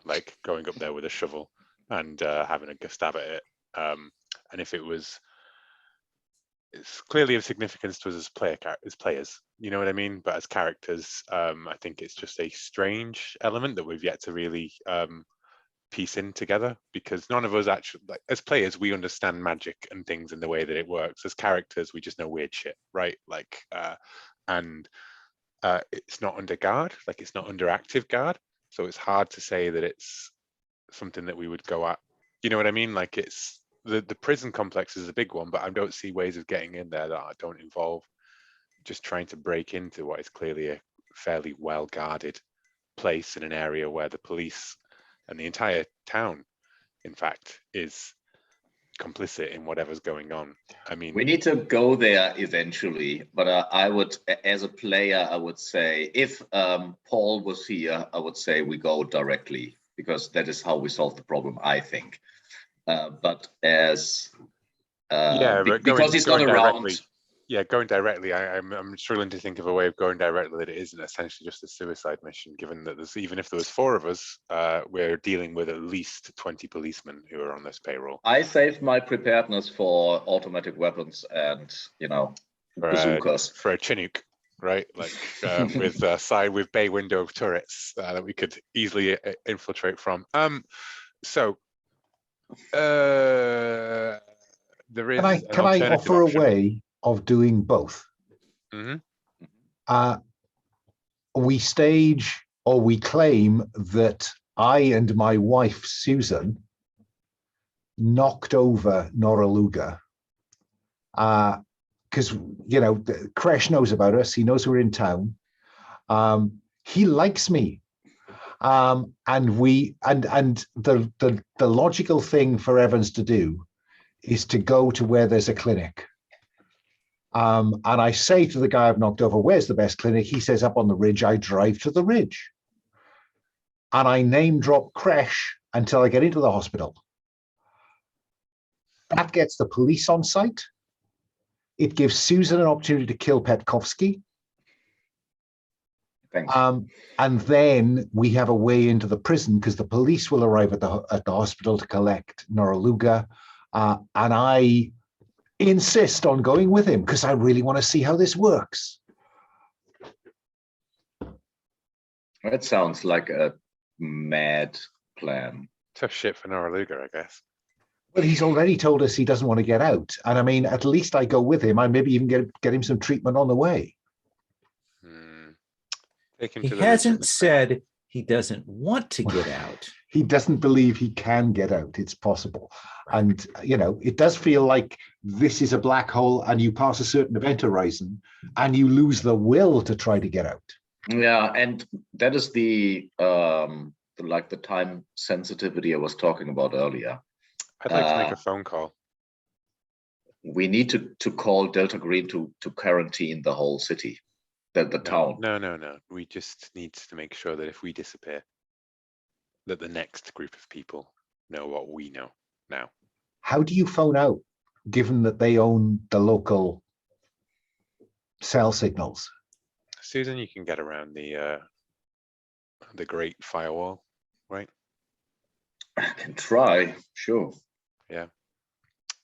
Like going up there with a shovel and having a go stab at it. And if it's clearly of significance to us as players, you know what I mean? But as characters, I think it's just a strange element that we've yet to really piece in together, because none of us actually, like, as players, we understand magic and things in the way that it works. As characters, we just know weird shit, right? Like, and it's not under guard, like it's not under active guard. So it's hard to say that it's something that we would go at. You know what I mean? Like it's the prison complex is a big one, but I don't see ways of getting in there that don't involve just trying to break into what is clearly a fairly well guarded place in an area where the police and the entire town, in fact, is complicit in whatever's going on. I mean, we need to go there eventually, but I would, as a player, I would say if Paul was here, I would say we go directly, because that is how we solve the problem, I think. But as because he's not around. Going directly, I'm struggling to think of a way of going directly that it isn't essentially just a suicide mission, given that even if there was 4 of us, we're dealing with at least 20 policemen who are on this payroll. I saved my preparedness for automatic weapons and, bazookas. For a Chinook, right? Like with bay window turrets that we could easily infiltrate from. So There is Can I an can I alternative offer a option. way of doing both? Mhm. We stage or we claim that I and my wife Susan knocked over Noraluga. Because Kresh knows about us. He knows we're in town. He likes me. And the logical thing for Evans to do is to go to where there's a clinic. And I say to the guy I've knocked over, where's the best clinic? He says, up on the ridge. I drive to the ridge. And I name drop Kresh until I get into the hospital. That gets the police on site. It gives Susan an opportunity to kill Petkovsky. Thanks. And then we have a way into the prison because the police will arrive at the hospital to collect Noraluga. And I insist on going with him because I really want to see how this works. That sounds like a mad plan. Tough shit for Noraluga, I guess. Well, he's already told us he doesn't want to get out. And I mean, at least I go with him. I maybe even get him some treatment on the way. Take him He to the ridge hasn't and- said he doesn't want to get out. He doesn't believe he can get out. It's possible. And, it does feel like this is a black hole and you pass a certain event horizon and you lose the will to try to get out. Yeah, and that is the time sensitivity I was talking about earlier. I'd like to make a phone call. We need to call Delta Green to quarantine the whole city, the town. No. We just need to make sure that if we disappear, that the next group of people know what we know now. How do you phone out, given that they own the local cell signals? Susan, you can get around the Great Firewall, right? I can try, sure. Yeah.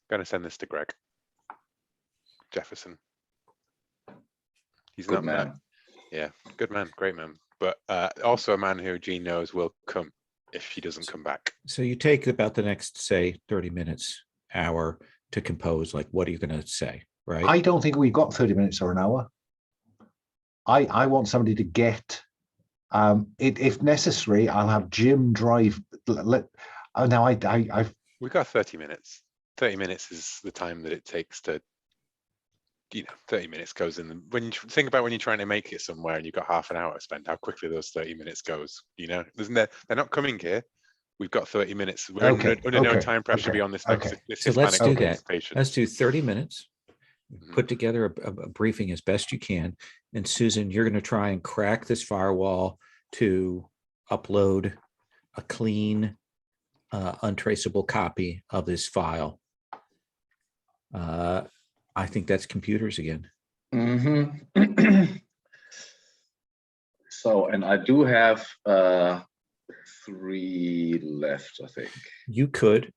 Gonna send this to Greg Jefferson. He's Good not man. met. Yeah, good man, great man. But also a man who Jean knows will come if she doesn't come back. So you take about the next, say, 30 minutes, hour to compose, like, what are you going to say, right? I don't think we've got 30 minutes or an hour. I want somebody to get, if necessary, I'll have Jim drive. We've got 30 minutes. 30 minutes is the time that it takes to, 30 minutes goes in. When you think about when you're trying to make it somewhere and you've got half an hour to spend, how quickly those 30 minutes goes, they're not coming here. We've got 30 minutes. We're under no time pressure beyond this next. This So let's do that. Station. Let's do 30 minutes. Put together a briefing as best you can. And Susan, you're going to try and crack this firewall to upload a clean, untraceable copy of this file. I think that's computers again. So, and I do have 3 left, I think. You could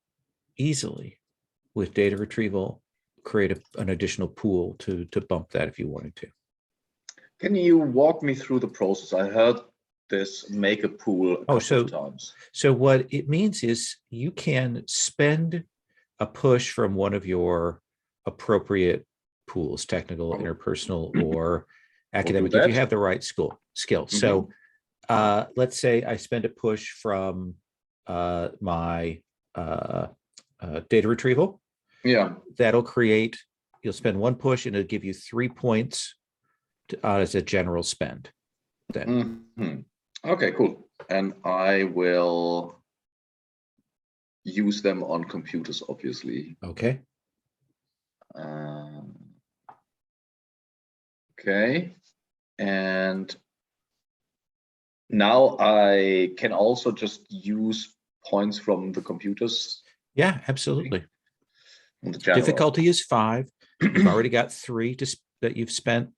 easily, with data retrieval, create an additional pool to bump that if you wanted to. Can you walk me through the process? I heard this make a pool a couple of times. So what it means is you can spend a push from one of your appropriate pools, technical, interpersonal, or academic, if you have the right skill. So let's say I spend a push from my data retrieval. Yeah. That'll create, you'll spend 1 push and it'll give you 3 points as a general spend. Then. Okay, cool. And I will use them on computers, obviously. Okay. Okay. And now I can also just use points from the computers. Yeah, absolutely. Difficulty is 5. You've already got 3 that you've spent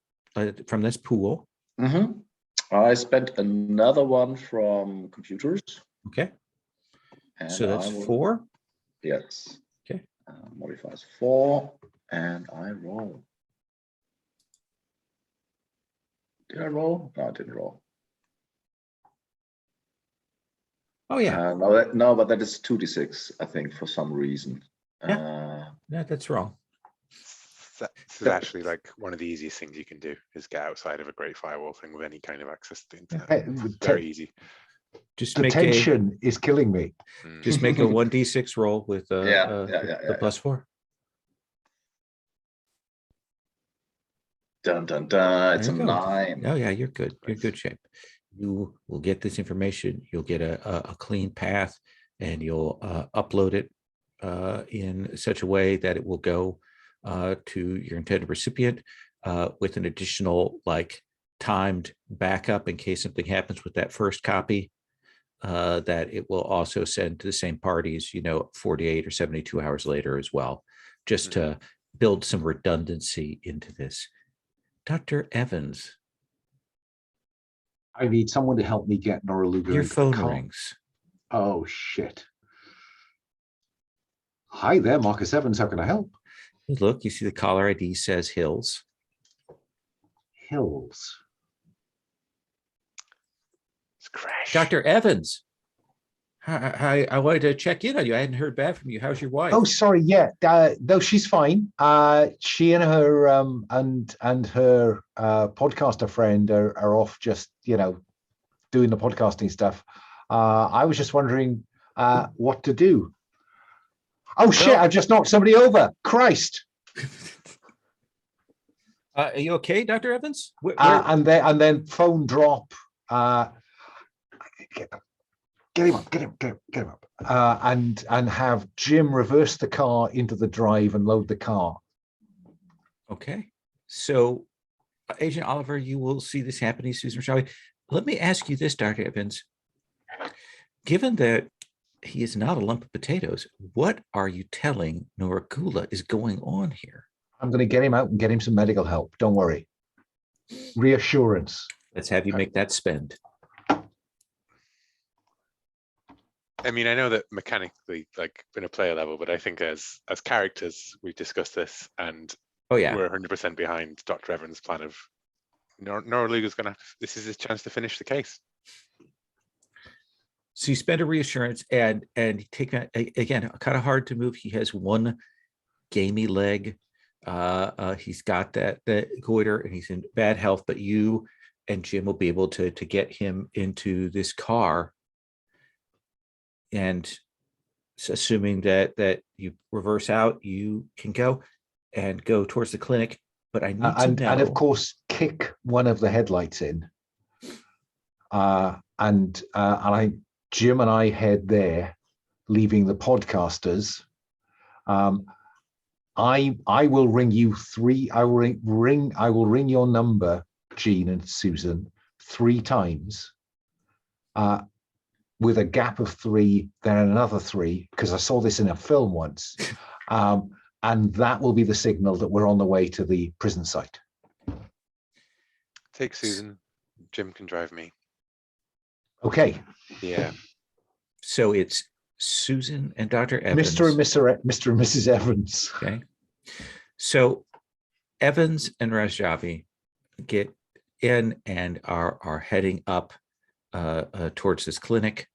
from this pool. I spent another one from computers. Okay. And so that's 4. Yes. Okay. Modifies 4, and I roll. Did I roll? No, I didn't roll. Oh yeah, No, but that is 2d6, I think, for some reason. no, that's wrong. This is actually like one of the easiest things you can do is get outside of a great firewall thing with any kind of access to the internet. It's very easy. Just The make tension is killing me. just make a 1d6 roll with the +4. Dun dun dun. It's a There you go. 9. Oh yeah, you're good. You're in Nice. good shape. You will get this information. You'll get a clean path, and you'll upload it in such a way that it will go to your intended recipient with an additional like timed backup in case something happens with that first copy. That it will also send to the same parties, 48 or 72 hours later as well, just to build some redundancy into this. Dr. Evans, I need someone to help me get Nora Luger your into the phone car. rings. Oh shit. Hi there, Marcus Evans. How can I help? Look, you see the caller ID says Hills. Hills. It's crash. Dr. Evans, I wanted to check in on you. I hadn't heard back from you. How's your wife? Oh, sorry. Yeah, no, she's fine. She and her and her podcaster friend are off just doing the podcasting stuff. I was just wondering what to do. Oh shit! Well- I've just knocked somebody over. Christ! Are you okay, Dr. Evans? And then phone drop. Get him up. And have Jim reverse the car into the drive and load the car. Okay. So, Agent Oliver, you will see this happening, Susan Rashawi. Let me ask you this, Dr. Evans. Given that he is not a lump of potatoes, what are you telling Nora Gula is going on here? I'm going to get him out and get him some medical help. Don't worry. Reassurance. Let's have you make that spend. I mean, I know that mechanically, like in a player level, but I think as characters, we've discussed this, and Oh, yeah. we're 100% behind Dr. Evans' plan of Nora Luger's going to. This is his chance to finish the case. So you spend a reassurance and take that again, kind of hard to move. He has one gamey leg. He's got that goiter and he's in bad health, but you and Jim will be able to get him into this car. And assuming that you reverse out, you can go towards the clinic. But I need to know. And of course, kick one of the headlights in. And Jim and I head there, leaving the podcasters. I will ring you three. I will ring your number, Jean and Susan, 3 times. With a gap of 3, then another 3, because I saw this in a film once. And that will be the signal that we're on the way to the prison site. Take Susan. Jim can drive me. Okay. Yeah. So it's Susan and Dr. Evans. Mr. and Mrs. Evans. Okay. So Evans and Rajavi get in and are heading up towards this clinic.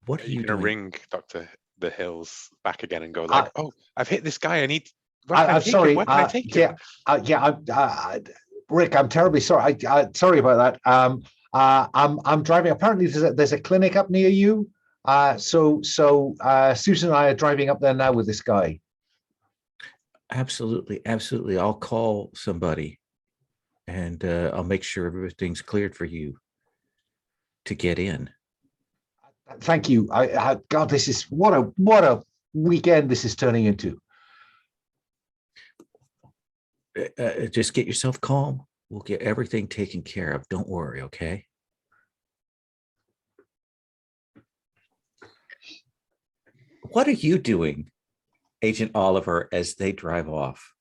What are You're you going to doing? ring Dr. The Hills back again and go like, oh, I've hit this guy. I need. I'm sorry. Where can I take him? Rick, I'm terribly sorry. Sorry about that. I'm driving. Apparently, there's a clinic up near you. So Susan and I are driving up there now with this guy. Absolutely. I'll call somebody and I'll make sure everything's cleared for you to get in. Thank you. God, this is what a weekend this is turning into. Just get yourself calm. We'll get everything taken care of. Don't worry, okay? What are you doing, Agent Oliver, as they drive off?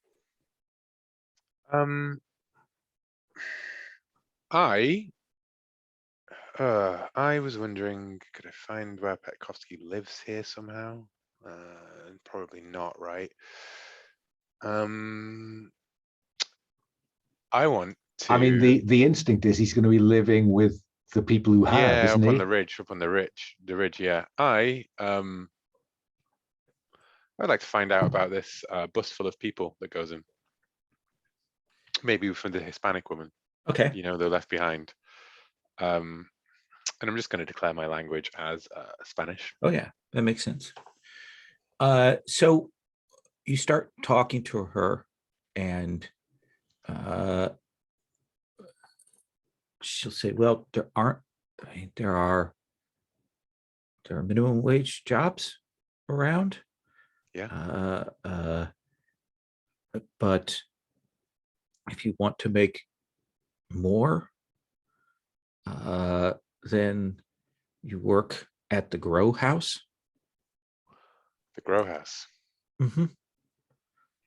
I was wondering, could I find where Petkovsky lives here somehow? Probably not, right? I want to. I mean, the instinct is he's going to be living with the people who have, Yeah, isn't up on he? the ridge, the ridge. Yeah, I'd like to find out about this bus full of people that goes in. Maybe from the Hispanic woman, Okay. you know, they're left behind. And I'm just going to declare my language as Spanish. Oh yeah, that makes sense. So you start talking to her, and she'll say, "Well, there are minimum wage jobs around, Yeah. but if you want to make more, then you work at the grow house." The grow house. Mm-hmm.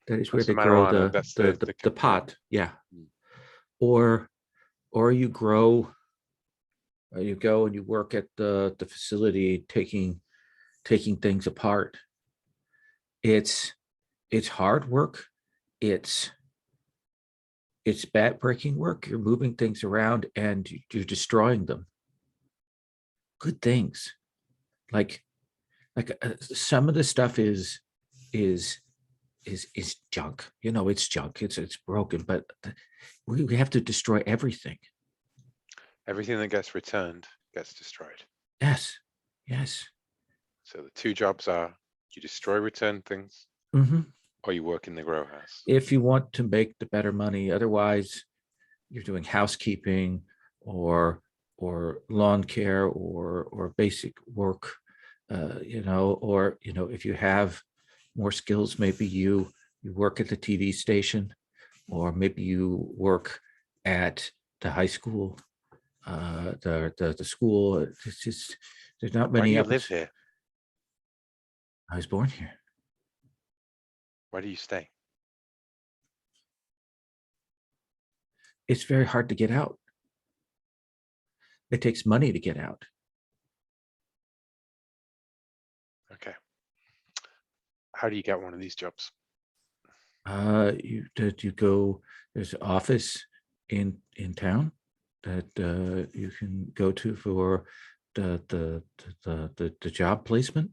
That is where That's they the grow marijuana. That's the pot. Yeah. Mm. Or you grow, you go and you work at the facility taking things apart. It's hard work. It's back-breaking work. You're moving things around and you're destroying them. Good things. Like some of the stuff is junk. You know, it's junk. It's broken, but we have to destroy everything. Everything that gets returned gets destroyed. Yes. Yes. So the two jobs are you destroy return things Mm-hmm. or you work in the grow house. If you want to make the better money, otherwise you're doing housekeeping or lawn care or basic work, or if you have more skills, maybe you work at the TV station, or maybe you work at the high school, the school. It's just there's not Why do many you up. live here? I was born here. Why do you stay? It's very hard to get out. It takes money to get out. Okay. How do you get one of these jobs? You go. There's an office in town that you can go to for the job placement.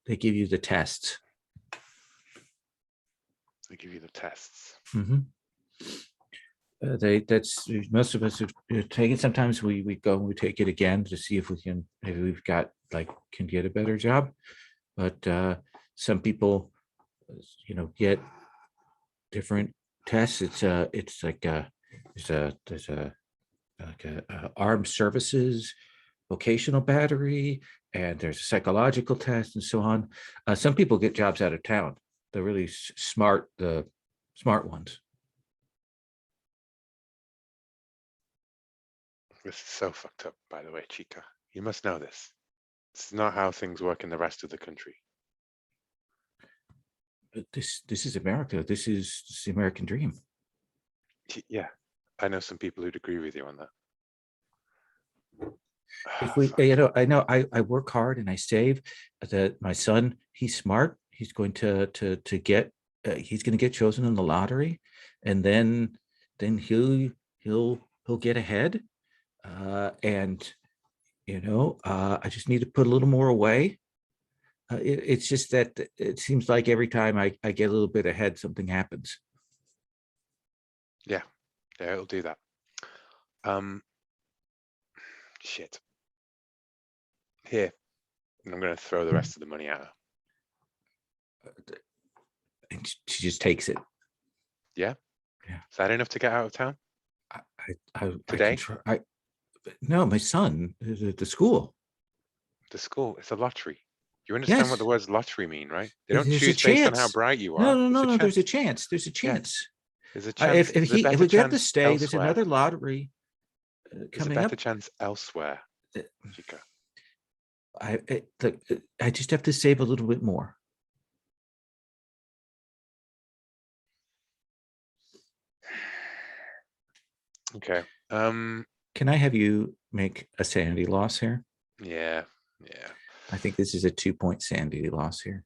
They give you the tests. They give you the tests. Mm-hmm. That's most of us take it. Sometimes we go and we take it again to see if we can, maybe we've got can get a better job. But some people, get different tests. It's like there's a armed services vocational battery, and there's a psychological test and so on. Some people get jobs out of town. They're really smart, the smart ones. This is so fucked up, by the way, Chica. You must know this. This is not how things work in the rest of the country. But this is America. This is the American dream. Yeah, I know some people who'd agree with you on that. If we, Fuck. I know I work hard and I save. That my son, he's smart. He's going to get. He's going to get chosen in the lottery, and then he'll get ahead. And I just need to put a little more away. It's just that it seems like every time I get a little bit ahead, something happens. Yeah, it'll do that. Shit. Here, and I'm going to throw the rest of the money at her. And she just takes it. Yeah? Yeah. Is that enough to get out of town? Today? No, my son, the school. The school, it's a lottery. You understand what the words lottery mean, right? They don't There's a choose based on how chance. bright you are. No. There's a chance. There's a chance. There's a chance. If we have to stay, there's another lottery coming up. There's a better chance elsewhere, Chica. I just have to save a little bit more. Okay. Can I have you make a sanity loss here? Yeah. I think this is a 2-point sanity loss here.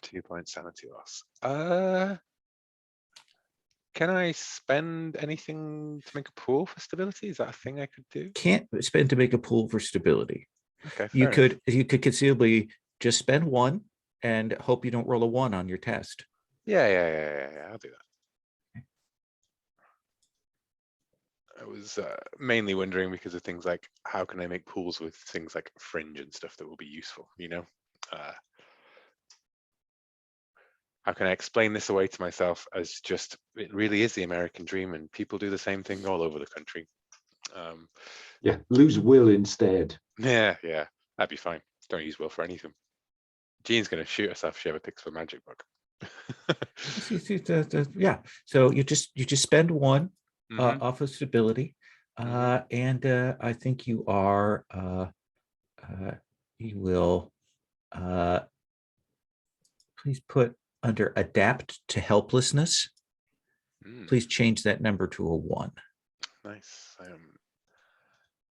2-point sanity loss. Can I spend anything to make a pool for stability? Is that a thing I could do? Can't spend to make a pool for stability. Okay, You fair enough. could conceivably just spend one and hope you don't roll a 1 on your test. Yeah, I'll do that. I was mainly wondering because of things like how can I make pools with things like fringe and stuff that will be useful, you know? How can I explain this away to myself as just, it really is the American dream and people do the same thing all over the country. Yeah, lose will instead. Yeah, that'd be fine. Don't use will for anything. Jean's going to shoot herself if she ever picks the magic book. Yeah. So you just spend 1 Mhm. off of stability. Mhm. And I think you are you will please put under adapt to helplessness. Please change that number to a 1. Nice.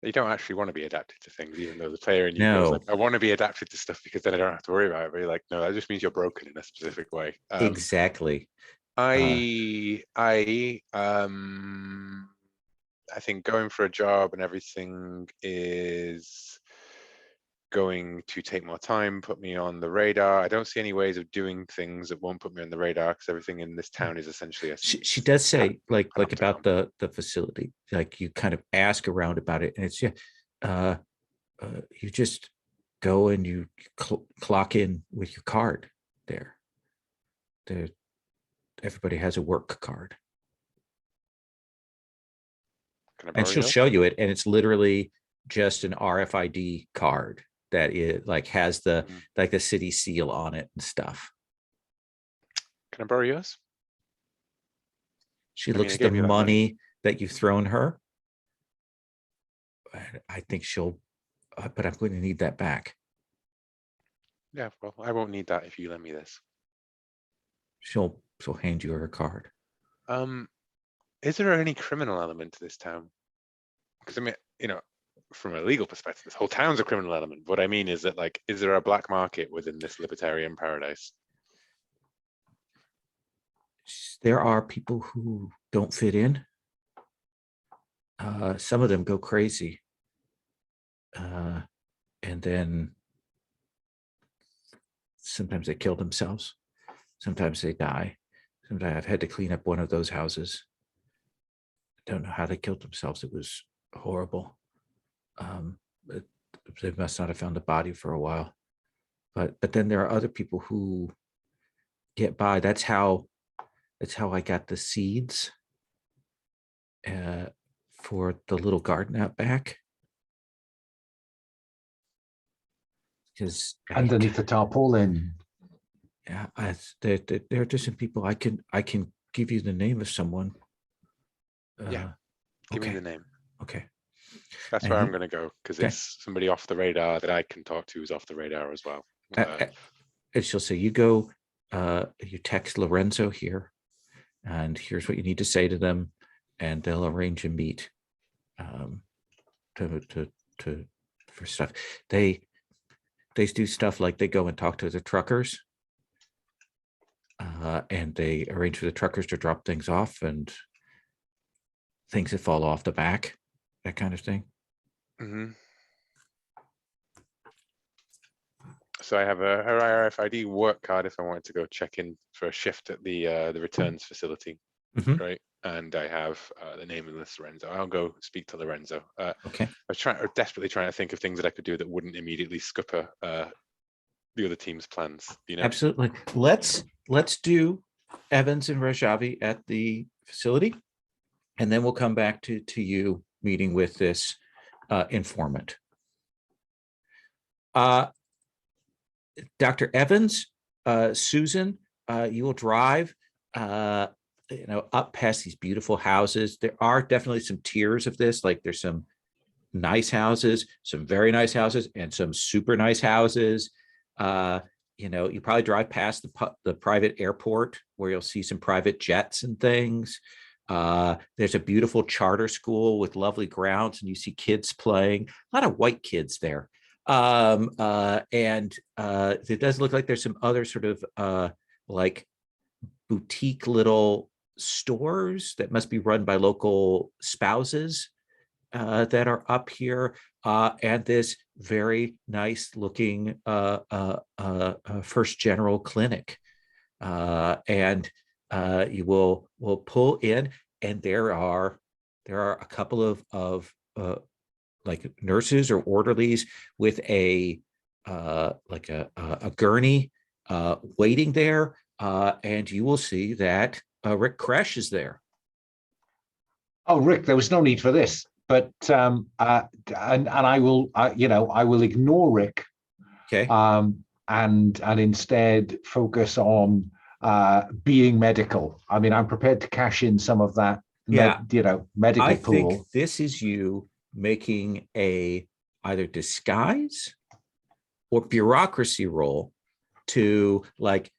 You don't actually want to be adapted to things, even though the player in you goes No, like, I want to be adapted to stuff because then I don't have to worry about it. But you're like, no, that just means you're broken in a specific way. exactly. I think going for a job and everything is going to take more time, put me on the radar. I don't see any ways of doing things that won't put me on the radar because everything in this town is essentially a She does say like about town. the facility, like you kind of ask around about it, and it's you just go and you clock in with your card there. Everybody has a work card, Can I and borrow she'll yours? show you it, and it's literally just an RFID card that is like has the like the city seal on it and stuff. Can I borrow yours? She I mean, looks I at the gave you that money that you've thrown her. I think she'll, but I'm going to need that back. Yeah, well, I won't need that if you lend me this. She'll hand you her card. Is there any criminal element to this town? Because I mean, from a legal perspective, this whole town's a criminal element. What I mean is that, like, is there a black market within this libertarian paradise? There are people who don't fit in. Some of them go crazy. And then sometimes they kill themselves. Sometimes they die. Sometimes I've had to clean up one of those houses. I don't know how they killed themselves. It was horrible. They must not have found the body for a while. But then there are other people who get by. That's how I got the seeds for the little garden out back. Because Underneath the tarpaulin. Yeah, there are just some people I can give you the name of someone. Yeah, give me the name. Okay, that's where I'm going to go because it's somebody off the radar that I can talk to who's off the radar as well. And she'll say, you go, you text Lorenzo here, and here's what you need to say to them, and they'll arrange a meet for stuff. They do stuff like they go and talk to the truckers. And they arrange for the truckers to drop things off and things that fall off the back, that kind of thing. So I have her RFID work card if I wanted to go check in for a shift at the returns facility, right? And I have the name of this Lorenzo. I'll go speak to Lorenzo. Okay. I was desperately trying to think of things that I could do that wouldn't immediately scupper the other team's plans. Absolutely. Let's do Evans and Rajavi at the facility, and then we'll come back to you meeting with this informant. Dr. Evans, Susan, you will drive up past these beautiful houses. There are definitely some tiers of this. Like there's some nice houses, some very nice houses, and some super nice houses. You probably drive past the private airport where you'll see some private jets and things. There's a beautiful charter school with lovely grounds, and you see kids playing. A lot of white kids there. And it does look like there's some other sort of like boutique little stores that must be run by local spouses that are up here, and this very nice looking First General clinic. And you will pull in, and there are a couple of like nurses or orderlies with a like a gurney waiting there, and you will see that Rick Kresh is there. Oh, Rick, there was no need for this, but and I will, I will ignore Rick, Okay. and instead focus on being medical. I mean, I'm prepared to cash in some of that, medical I pool. think this is you making a either disguise or bureaucracy roll to like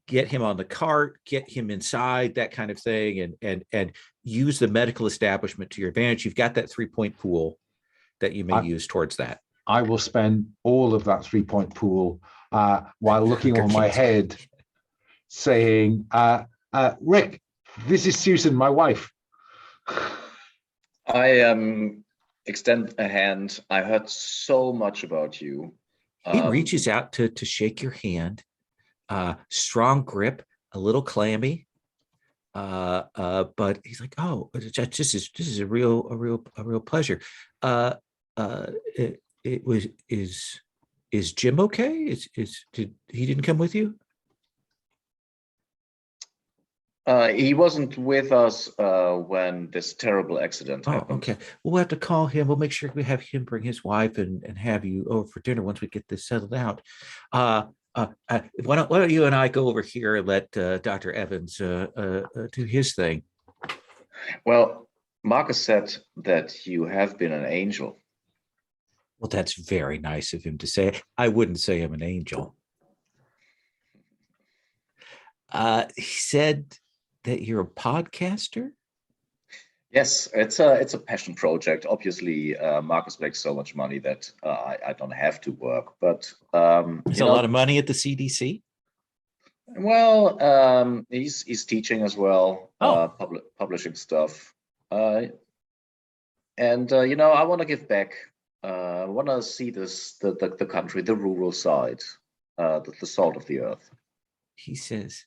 get him on the cart, get him inside, that kind of thing, and use the medical establishment to your advantage. You've got that 3-point pool that you may use towards that. I will spend all of that 3-point pool while looking over my head, saying, Rick, this is Susan, my wife. I extend a hand. I heard so much about you. He reaches out to shake your hand. Strong grip, a little clammy, but he's like, "Oh, this is a real pleasure." It was is Jim okay? Did he didn't come with you? He wasn't with us when this terrible accident happened. Okay. We'll have to call him. We'll make sure we have him bring his wife and have you over for dinner once we get this settled out. Why don't you and I go over here and let Dr. Evans do his thing? Well, Marcus said that you have been an angel. Well, that's very nice of him to say. I wouldn't say I'm an angel. He said that you're a podcaster? Yes, it's a passion project. Obviously, Marcus makes so much money that I don't have to work. But there's a lot of money at the CDC. Well, he's teaching as well, publishing stuff, and I want to give back. I want to see the country, the rural side, the salt of the earth. He says,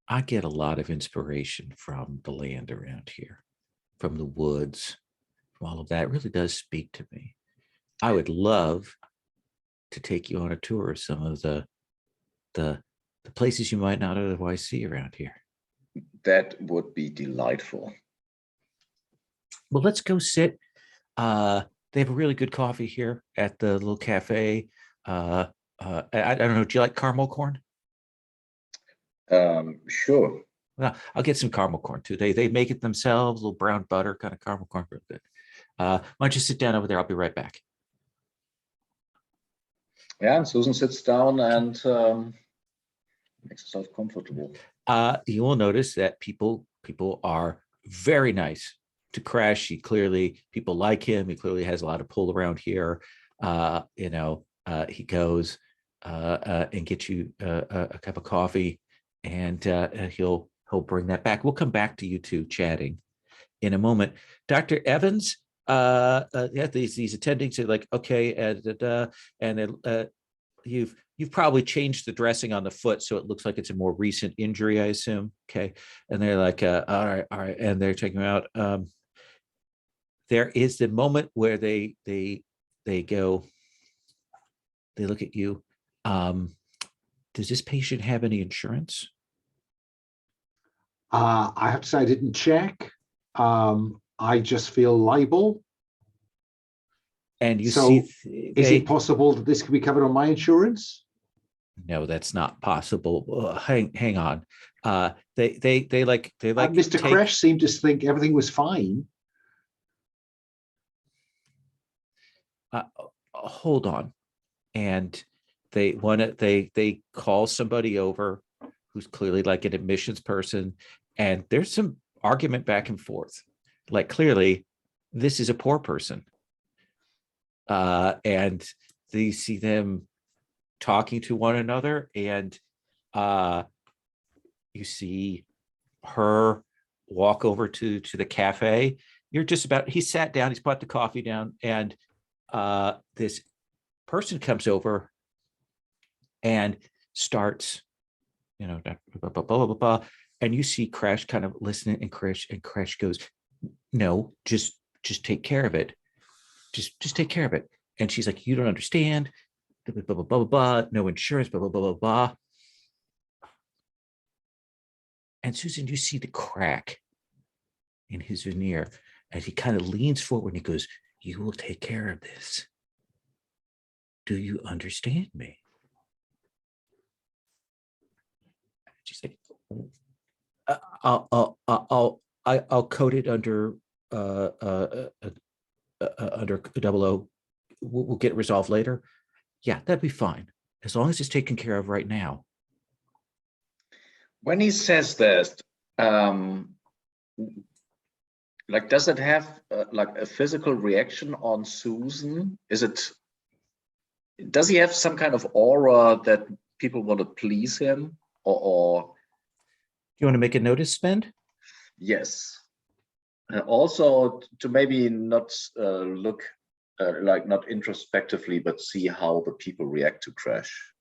I get a lot of inspiration from the land around here, from the woods, from all of that. It really does speak to me. I would love to take you on a tour of some of the places you might not otherwise see around here. That would be delightful. Well, let's go sit. They have a really good coffee here at the little cafe. I don't know. Do you like caramel corn? Sure. Well, I'll get some caramel corn too. They make it themselves, a little brown butter kind of caramel corn, real good. Why don't you sit down over there? I'll be right back. Yeah, and Susan sits down and makes herself comfortable. You will notice that people are very nice to Crash. People like him. He clearly has a lot of pull around here. He goes and gets you a cup of coffee, and he'll bring that back. We'll come back to you two chatting in a moment. Dr. Evans, these attendings are like, okay, and you've probably changed the dressing on the foot so it looks like it's a more recent injury, I assume. Okay, and they're like, all right, and they're checking him out. There is the moment where they go, they look at you. Does this patient have any insurance? I have to say I didn't check. I just feel liable. And is it possible that this could be covered on my insurance? No, that's not possible. Hang on. They like Mr. Kresh seemed to think everything was fine. Hold on. And they call somebody over who's clearly like an admissions person, and there's some argument back and forth. Like, clearly this is a poor person. And they see them talking to one another, and you see her walk over to the cafe. You're just about, he sat down, he's put the coffee down, and this person comes over and starts, blah, blah, blah, blah, blah, blah. And you see Crash kind of listening, and Crash goes, no, just take care of it. Just take care of it. And she's like, you don't understand, blah, blah, blah, blah, blah, blah, no insurance, blah, blah, blah, blah, blah. And Susan, you see the crack in his veneer, and he kind of leans forward and he goes, you will take care of this. Do you understand me? She's like, I'll code it under under 00. We'll get it resolved later. Yeah, that'd be fine, as long as it's taken care of right now. When he says that, like, does it have like a physical reaction on Susan? Does he have some kind of aura that people want to please him, or You want to make a notice spend? yes? Also, to maybe not look like not introspectively, but see how the people react to Crash.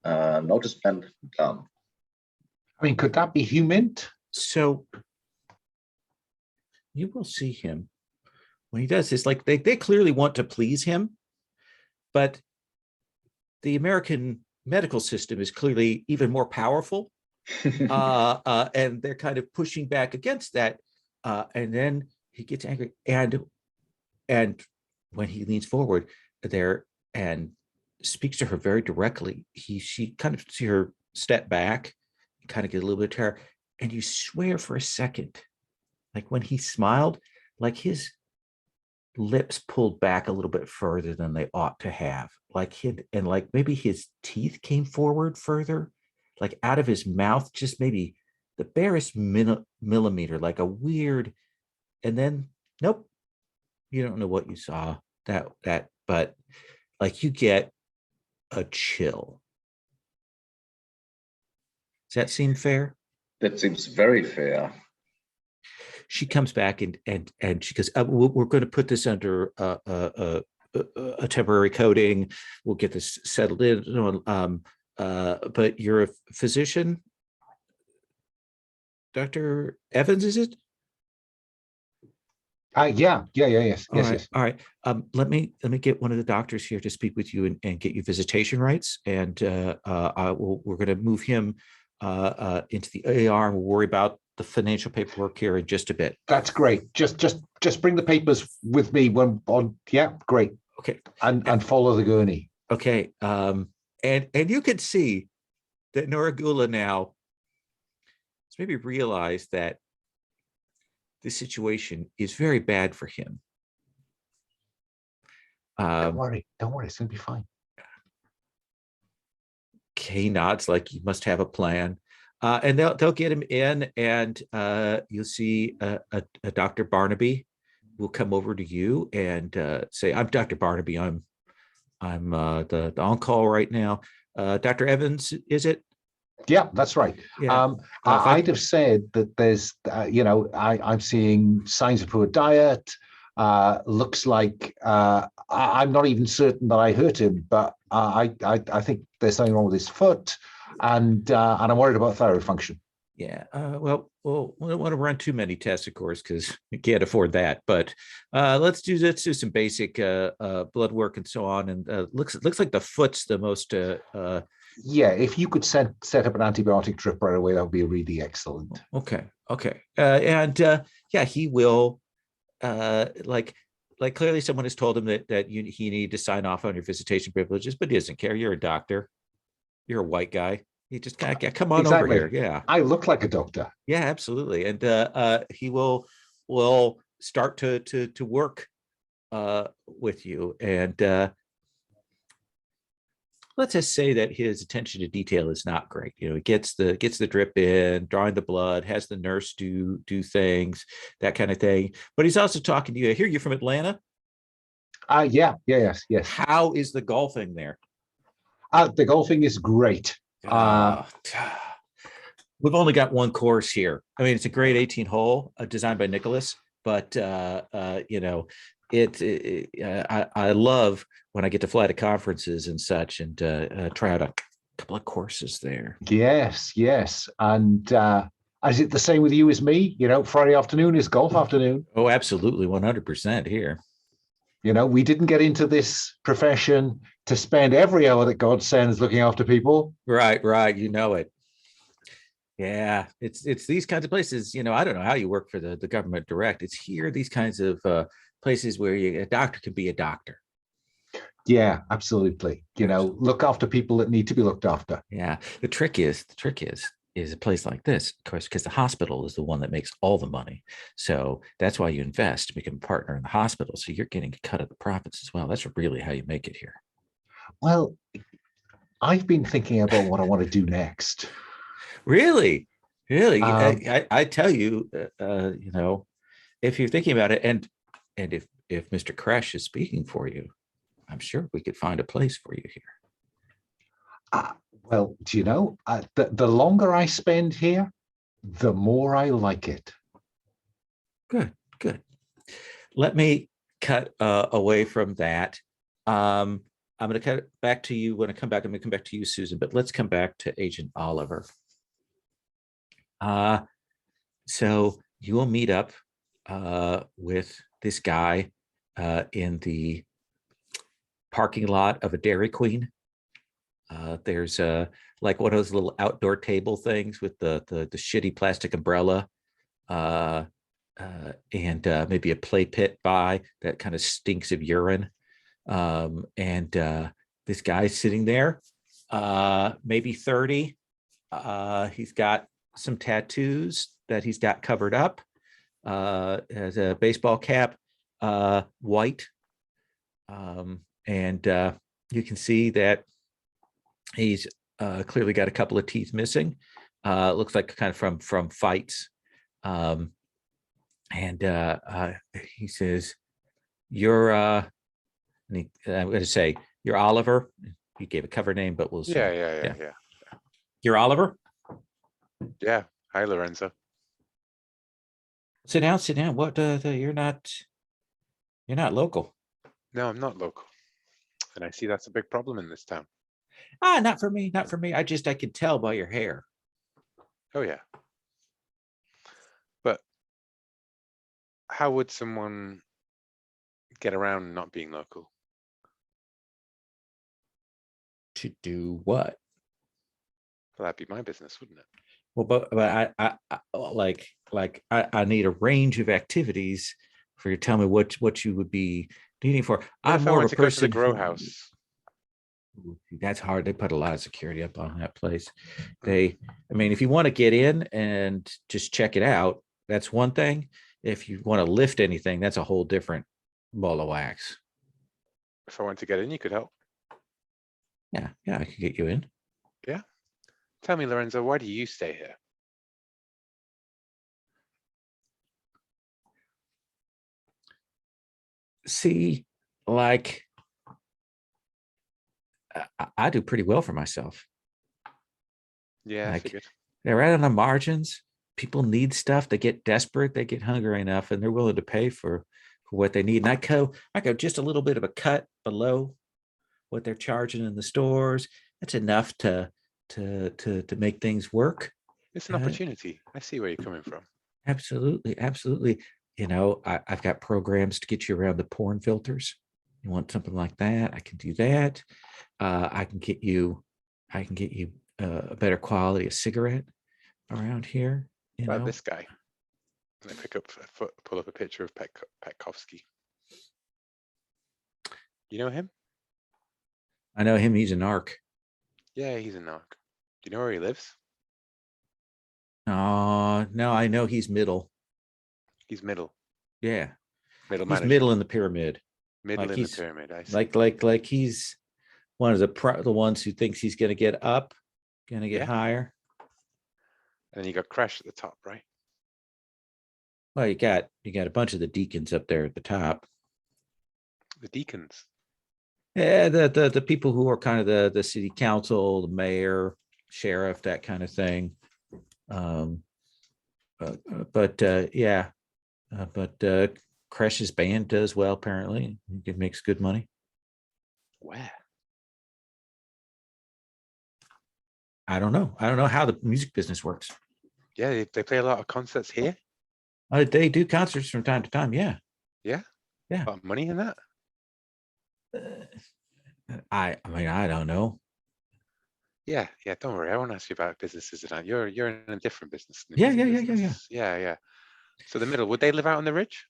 Notice spend done. I mean, could that be human? So you will see him when he does this. Like they clearly want to please him, but the American medical system is clearly even more powerful, and they're kind of pushing back against that. And then he gets angry, and when he leans forward there and speaks to her very directly, she kind of see her step back, kind of get a little bit of terror, and you swear for a second, like when he smiled, like his lips pulled back a little bit further than they ought to have, like maybe his teeth came forward further, like out of his mouth, just maybe the barest millimeter, like a weird, and then nope, you don't know what you saw, but like you get a chill. Does that seem fair? That seems very fair. She comes back and she goes, we're going to put this under a temporary coding. We'll get this settled in. But you're a physician, Dr. Evans, is it? Yes. All right. Let me get one of the doctors here to speak with you and get you visitation rights. And we're going to move him into the AR, and we'll worry about the financial paperwork here in just a bit. That's great. Just bring the papers with me when on. Yeah, great. Okay. And follow the gurney. Okay. And you can see that Noragula now has maybe realized that this situation is very bad for him. Don't worry, it's gonna be fine. Kay nods like you must have a plan. And they'll get him in, and you'll see a Dr. Barnaby will come over to you and say, I'm Dr. Barnaby. I'm the on-call right now. Dr. Evans, is it? Yeah, that's right. Yeah. I'd have said that there's, I'm seeing signs of poor diet. Looks like I'm not even certain that I hurt him, but I think there's something wrong with his foot, and I'm worried about thyroid function. Yeah. Well, we don't want to run too many tests, of course, because we can't afford that. But let's do some basic blood work and so on. And looks like the foot's the most. Yeah, if you could set up an antibiotic drip right away, that would be really excellent. Okay. And yeah, he will. Like clearly, someone has told him that he need to sign off on your visitation privileges, but he doesn't care. You're a doctor. You're a white guy. You just kind of come on over here. Yeah, I look like a doctor. Yeah, absolutely. And he will start to work with you. And let's just say that his attention to detail is not great. He gets the drip in, drawing the blood, has the nurse do things, that kind of thing. But he's also talking to you. I hear you're from Atlanta. Yes. How is the golfing there? The golfing is great. We've only got one course here. I mean, it's a grade 18 hole designed by Nicholas, but you know, I love when I get to fly to conferences and such and try out a couple of courses there. Yes, yes. And is it the same with you as me? You know, Friday afternoon is golf afternoon. Oh, absolutely, 100% here. You know, we didn't get into this profession to spend every hour that God sends looking after people. Right, right. You know it. Yeah, it's these kinds of places. You know, I don't know how you work for the government direct. It's here, these kinds of places where a doctor can be a doctor. Yeah, absolutely. You know, look after people that need to be looked after. Yeah. The trick is a place like this, of course, because the hospital is the one that makes all the money. So that's why you invest to become a partner in the hospital. So you're getting a cut of the profits as well. That's really how you make it here. Well, I've been thinking about what I want to do next. Really, really. Um, I tell you, you know, if you're thinking about it, and if Mr. Crash is speaking for you, I'm sure we could find a place for you here. well, do you know, the longer I spend here, the more I like it. Good, good. Let me cut away from that. I'm going to cut it back to you when I come back. I'm going to come back to you, Susan, but let's come back to Agent Oliver. So you will meet up with this guy in the parking lot of a Dairy Queen. There's like one of those little outdoor table things with the shitty plastic umbrella and maybe a play pit by that kind of stinks of urine. And this guy's sitting there, maybe 30. He's got some tattoos that he's got covered up. Has a baseball cap, white. And you can see that he's clearly got a couple of teeth missing. Looks like kind of from fights. And he says, "You're." I'm going to say, "You're Oliver." He gave a cover name, but we'll say, Yeah. "You're Oliver." Yeah. Hi, Lorenzo. Sit down. Sit down. What? You're not local. No, I'm not local. And I see that's a big problem in this town. Not for me. Not for me. I could tell by your hair. Oh, yeah. But how would someone get around not being local? To do what? Well, that'd be my business, wouldn't it? Well, but I need a range of activities for you to tell me what you would be needing for. What I'm if I more went of a to go to the person. grow house? That's hard. They put a lot of security up on that place. Mm. I mean, if you want to get in and just check it out, that's one thing. If you want to lift anything, that's a whole different ball of wax. If I want to get in, you could help. Yeah, I could get you in. Yeah. Tell me, Lorenzo, why do you stay here? See, like I do pretty well for myself. Yeah, I Like figured. they're right on the margins. People need stuff. They get desperate. They get hungry enough, and they're willing to pay for what they need. And I go just a little bit of a cut below what they're charging in the stores. That's enough to make things work. It's an opportunity. I see where you're coming from. Absolutely, absolutely. You know, I've got programs to get you around the porn filters. You want something like that? I can do that. I can get you a better quality of cigarette around here. You About know, this guy. And I pull up a picture of Petkovsky. You know him? I know him. He's an arc. Yeah, he's a narc. Do you know where he lives? No, I know he's middle. He's middle. Yeah, Middle he's management. middle in the pyramid. Middle Like in the he's pyramid, I see. like he's one of the ones who thinks he's going to get up, going to get Yeah. higher. And then you got Crash at the top, right? Well, you got a bunch of the deacons up there at the top. The deacons. Yeah, the people who are kind of the city council, the mayor, sheriff, that kind of thing. Yeah, but Crash's band does well. Apparently, it makes good money. Where? I don't know. I don't know how the music business works. Yeah, they play a lot of concerts here. They do concerts from time to time. Yeah. Yeah. Yeah. A lot of money in that. I mean, I don't know. Yeah, yeah. Don't worry. I won't ask you about businesses tonight. You're in a different business. Than the Yeah, music yeah. business. Yeah. So the middle. Would they live out on the ridge?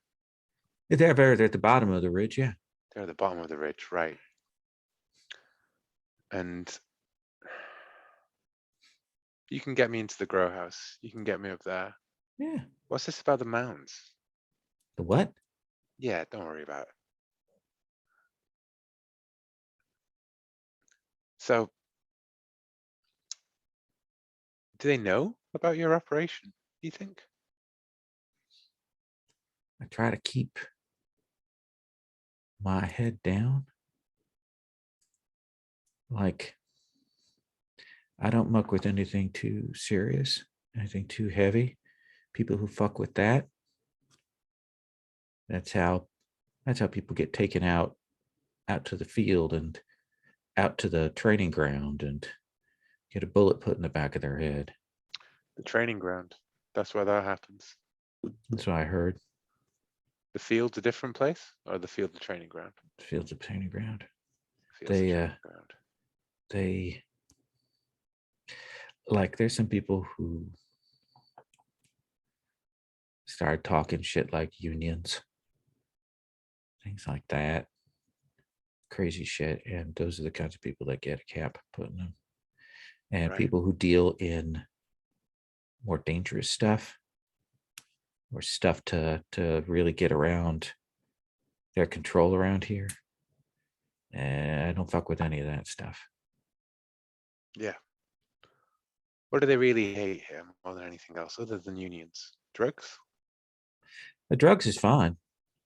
They're at the bottom of the ridge. Yeah. They're at the bottom of the ridge, right? And you can get me into the grow house. You can get me up there. Yeah. What's this about the mounds? The what? Yeah, don't worry about it. So, do they know about your operation, do you think? I try to keep my head down. Like, I don't muck with anything too serious, anything too heavy. People who fuck with that, that's how people get taken out to the field and out to the training ground and get a bullet put in the back of their head. The training ground. That's where that happens. That's what I heard. The field's a different place, or the field, the training ground? The field's a training ground. Field's the They training ground. they like there's some people who start talking shit like unions, things like that, crazy shit, and those are the kinds of people that get a cap put in them. And Right. people who deal in more dangerous stuff or stuff to really get around their control around here. And I don't fuck with any of that stuff. Yeah. What do they really hate here more than anything else, other than unions? Drugs? The drugs is fine.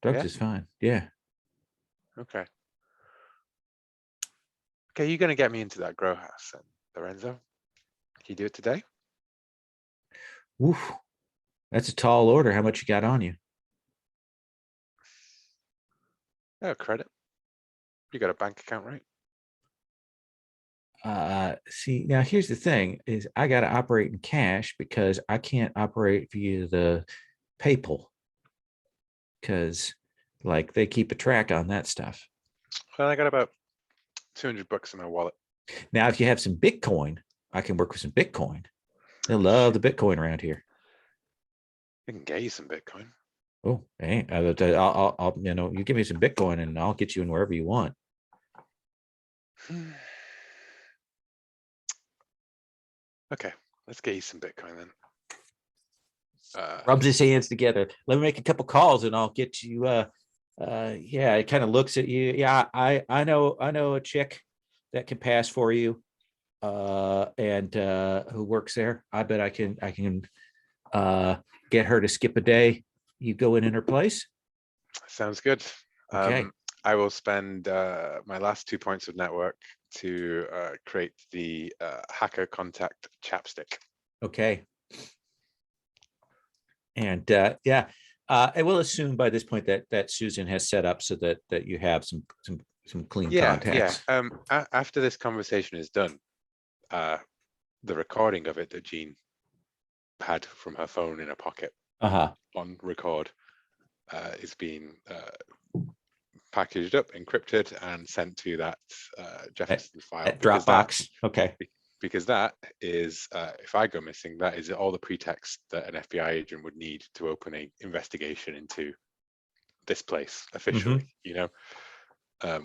Drugs Yeah? is fine. Yeah. Okay. Okay, you're gonna get me into that grow house then, Lorenzo. Can you do it today? Oof. That's a tall order. How much you got on you? Oh, credit. You got a bank account, right? See, now here's the thing is I got to operate in cash because I can't operate via the PayPal because like they keep a track on that stuff. Well, I got about $200 in my wallet. Now, if you have some Bitcoin, I can work with some Bitcoin. They love the Bitcoin around here. I can get you some Bitcoin. Oh, hey, I'll you give me some Bitcoin and I'll get you in wherever you want. Okay, let's get you some Bitcoin then. Rubs his hands together. Let me make a couple calls and I'll get you. Yeah, it kind of looks at you. Yeah, I know a chick that can pass for you, and who works there. I bet I can get her to skip a day. You go in her place. Sounds good. Okay. I will spend my last 2 points of network to create the hacker contact chapstick. Okay. And yeah, I will assume by this point that Susan has set up so that you have some clean contacts. After this conversation is done, the recording of it that Jean had from her phone in her pocket on record is being packaged up, encrypted, and sent to that Jefferson file. At Dropbox. Okay. Because that is, if I go missing, that is all the pretext that an FBI agent would need to open an investigation into this place officially. You know,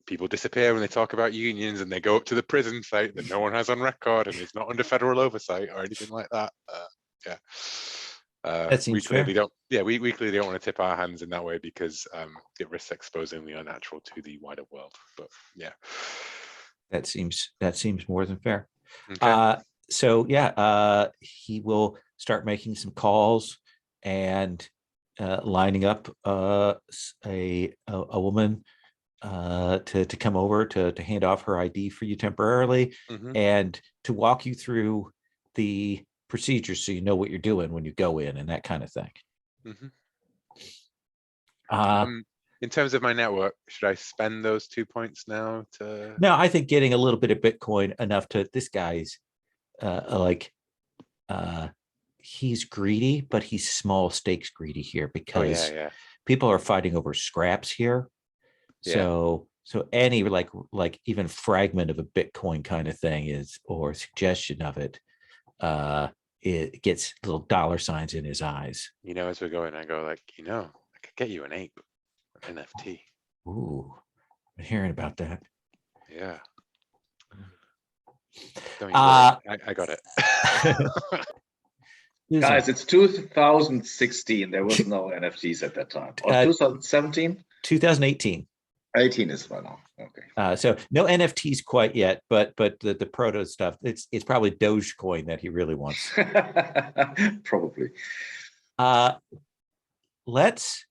people disappear when they talk about unions, and they go up to the prison site that no one has on record and is not under federal oversight or anything like that. That seems we clearly fair. don't. Yeah, we clearly don't want to tip our hands in that way because it risks exposing the unnatural to the wider world. But yeah, that seems more than fair. Okay. So yeah, he will start making some calls and lining up a woman to come over to hand off her ID for you temporarily Mhm. and to walk you through the procedures so you know what you're doing when you go in and that kind of thing. Mhm. Uh, In terms of my network, should I spend those 2 points now to? no, I think getting a little bit of Bitcoin enough to this guy's he's greedy, but he's small stakes greedy here Oh because yeah. people are fighting over scraps here. Yeah. So any like even fragment of a Bitcoin kind of thing is, or suggestion of it, it gets little dollar signs in his eyes. You know, as we're going, I go like, I could get you an ape or NFT. Ooh, I'm hearing about that. Yeah. Don't you worry. I got it. Guys, it's 2016. There was no NFTs at that time. Or 2017? 2018. 18 is by now. Okay. So no NFTs quite yet, but the proto stuff, it's probably Dogecoin that he really wants. Probably. Let's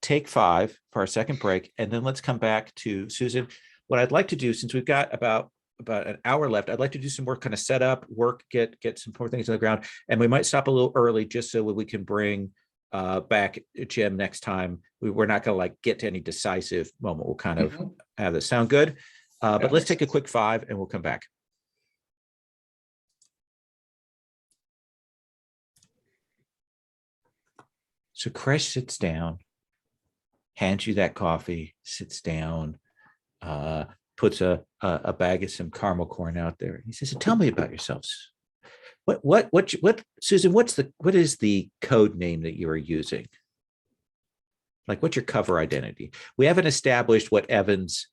take 5 for our second break, and then let's come back to Susan. What I'd like to do, since we've got about an hour left, I'd like to do some more kind of setup work, get some more things on the ground, and we might stop a little early just so we can bring back Jim next time. We're not going to like get to any decisive moment. We'll kind of have this sound good, but let's take a quick 5 and we'll come back. So Krish sits down, hands you that coffee, sits down, puts a bag of some caramel corn out there. He says, "Tell me about yourselves. What, Susan? What is the code name that you are using? Like, what's your cover identity? We haven't established what Evan's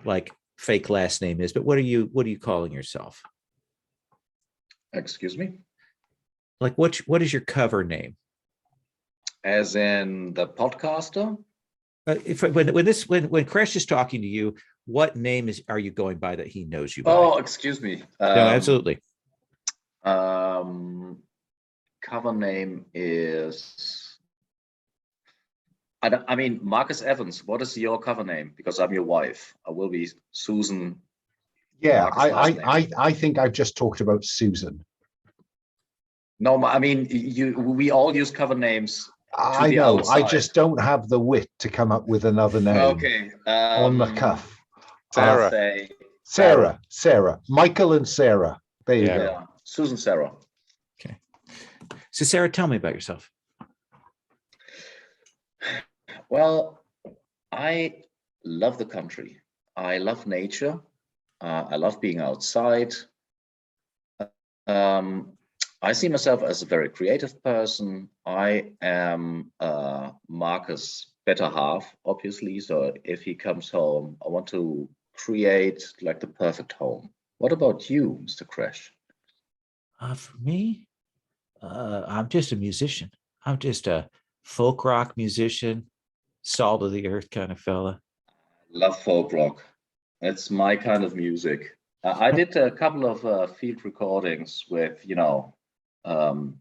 like fake last name is, but what are you calling yourself? Excuse me? Like, what is your cover name? As in the podcaster? When Krish is talking to you, what name are you going by that he knows you by? Oh, excuse me. No, absolutely. Cover name is, I mean, Marcus Evans. What is your cover name? Because I'm your wife. I will be Susan. Yeah, Marcus last name. I think I've just talked about Susan. No, I mean, we all use cover names. I know. Outside. I just don't have the wit to come up with another name. Okay. On the cuff. Sarah. Sarah. Michael and Sarah. There you go. Yeah. Susan Sarah. Okay. So Sarah, tell me about yourself. Well, I love the country. I love nature. I love being outside. I see myself as a very creative person. I am Marcus' better half, obviously. So if he comes home, I want to create like the perfect home. What about you, Mr. Crash? For me, I'm just a musician. I'm just a folk rock musician, salt of the earth kind of fella. Love folk rock. That's my kind of music. I did a couple of field recordings with,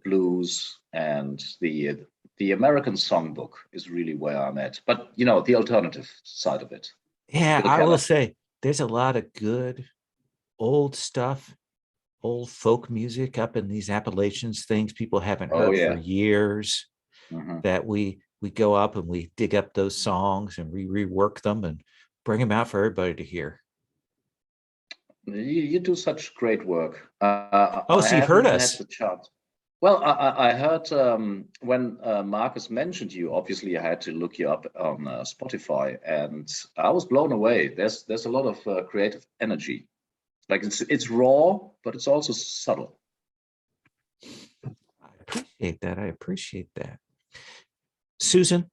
blues, and the American songbook is really where I'm at. But the alternative side of it. Yeah, I will say there's a lot of good old stuff, old folk music up in these Appalachians, things people haven't heard for years. That we go up and we dig up those songs and we rework them and bring them out for everybody to hear. You do such great work. So you've heard us. Well, I heard when Marcus mentioned you. Obviously, I had to look you up on Spotify, and I was blown away. There's a lot of creative energy. Like it's raw, but it's also subtle. I appreciate that. Susan,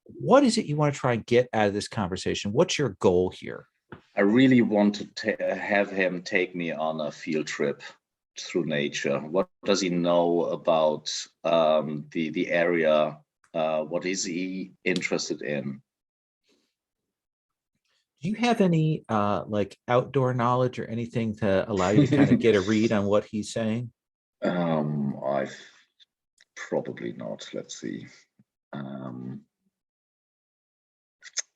what is it you want to try and get out of this conversation? What's your goal here? I really want to have him take me on a field trip through nature. What does he know about the area? What is he interested in? Do you have any like outdoor knowledge or anything to allow you to kind of get a read on what he's saying? I've probably not. Let's see.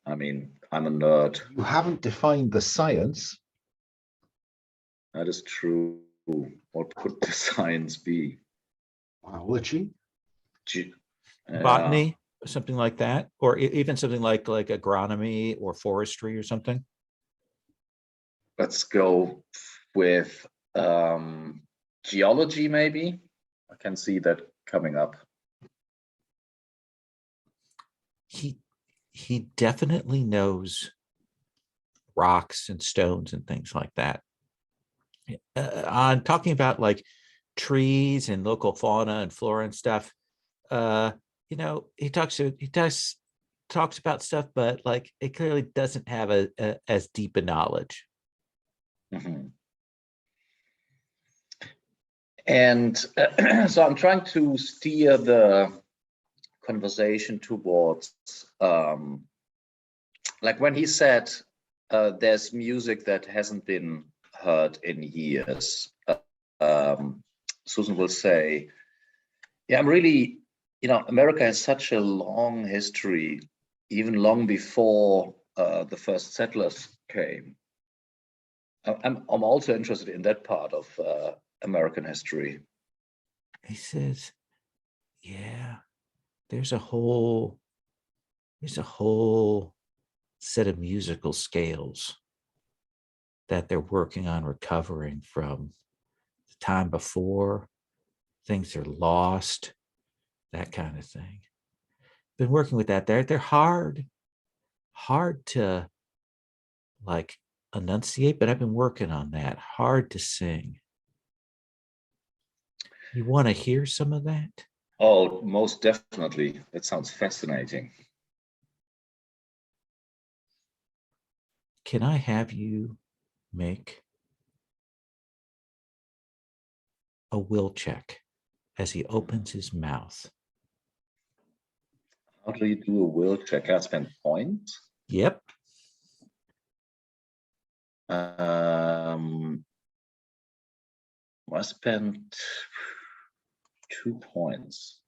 I mean, I'm a nerd. You haven't defined the science. That is true. what could the science be? Biology. Ge- Botany, something like that, or even something like agronomy or forestry or something. Let's go with geology, maybe. I can see that coming up. He definitely knows rocks and stones and things like that. On talking about like trees and local fauna and flora and stuff, you know, he talks about stuff, but like it clearly doesn't have as deep a knowledge. Mhm. And so I'm trying to steer the conversation towards, like when he said, there's music that hasn't been heard in years. Susan will say, yeah, I'm really, you know, America has such a long history, even long before the first settlers came. I'm also interested in that part of American history. He says, yeah, there's a whole set of musical scales that they're working on recovering from the time before. Things are lost, that kind of thing. Been working with that. They're hard to like enunciate, but I've been working on that. Hard to sing. You want to hear some of that? Oh, most definitely. That sounds fascinating. Can I have you make a will check as he opens his mouth? How do you do a will check? I spend points. Yep. I spent 2 points.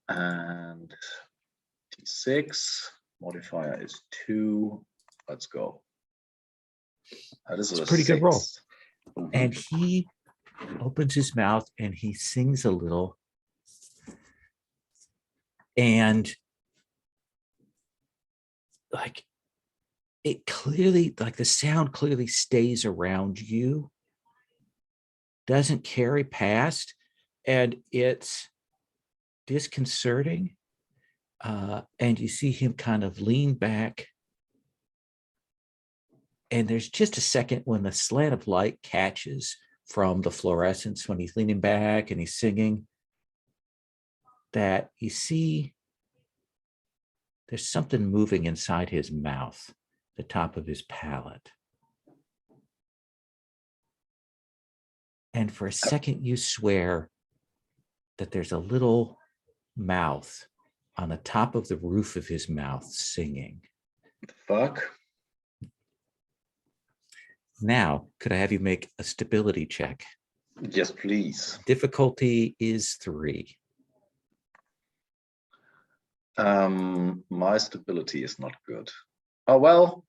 And D6 modifier is 2. Let's go. This is It's a pretty good roll. 6. And he opens his mouth and he sings a little. And like it clearly, like the sound clearly stays around you, doesn't carry past, and it's disconcerting. And you see him kind of lean back. And there's just a second when the slant of light catches from the fluorescence when he's leaning back and he's singing, that you see there's something moving inside his mouth, the top of his palate. And for a second, you swear that there's a little mouth on the top of the roof of his mouth singing. Fuck. Now, could I have you make a stability check? Yes, please. Difficulty is 3. My stability is not good. Oh, well,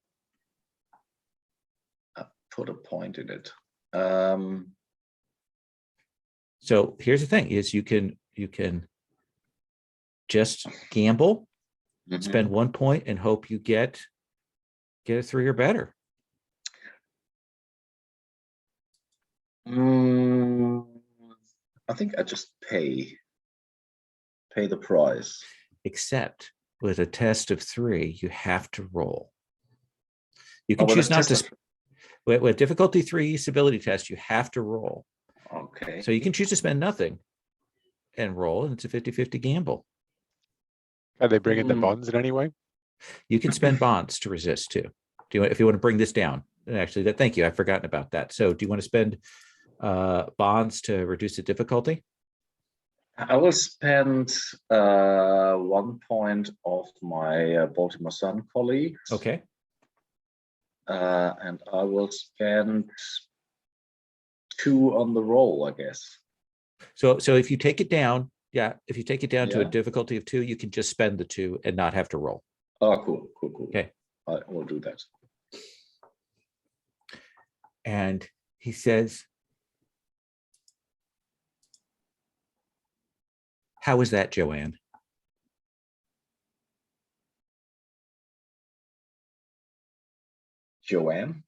I put a point in it. So here's the thing: is you can just gamble, spend 1 point, and hope you get a 3 or better. I think I just pay the price. Except with a test of 3, you have to roll. You can choose not to. With difficulty 3 stability test, you have to roll. Okay. So you can choose to spend nothing and roll, and it's a 50-50 gamble. Are they bringing the bonds in any way? You can spend bonds to resist too. If you want to bring this down? Actually, thank you. I've forgotten about that. So do you want to spend bonds to reduce the difficulty? I will spend 1 point of my Baltimore Sun colleagues. Okay. And I will spend 2 on the roll, I guess. So if you take it down, if you take it down to a Yeah. difficulty of 2, you can just spend the 2 and not have to roll. Oh, cool. Okay. I will do that. And he says, "How is that, Joanne?" Joanne?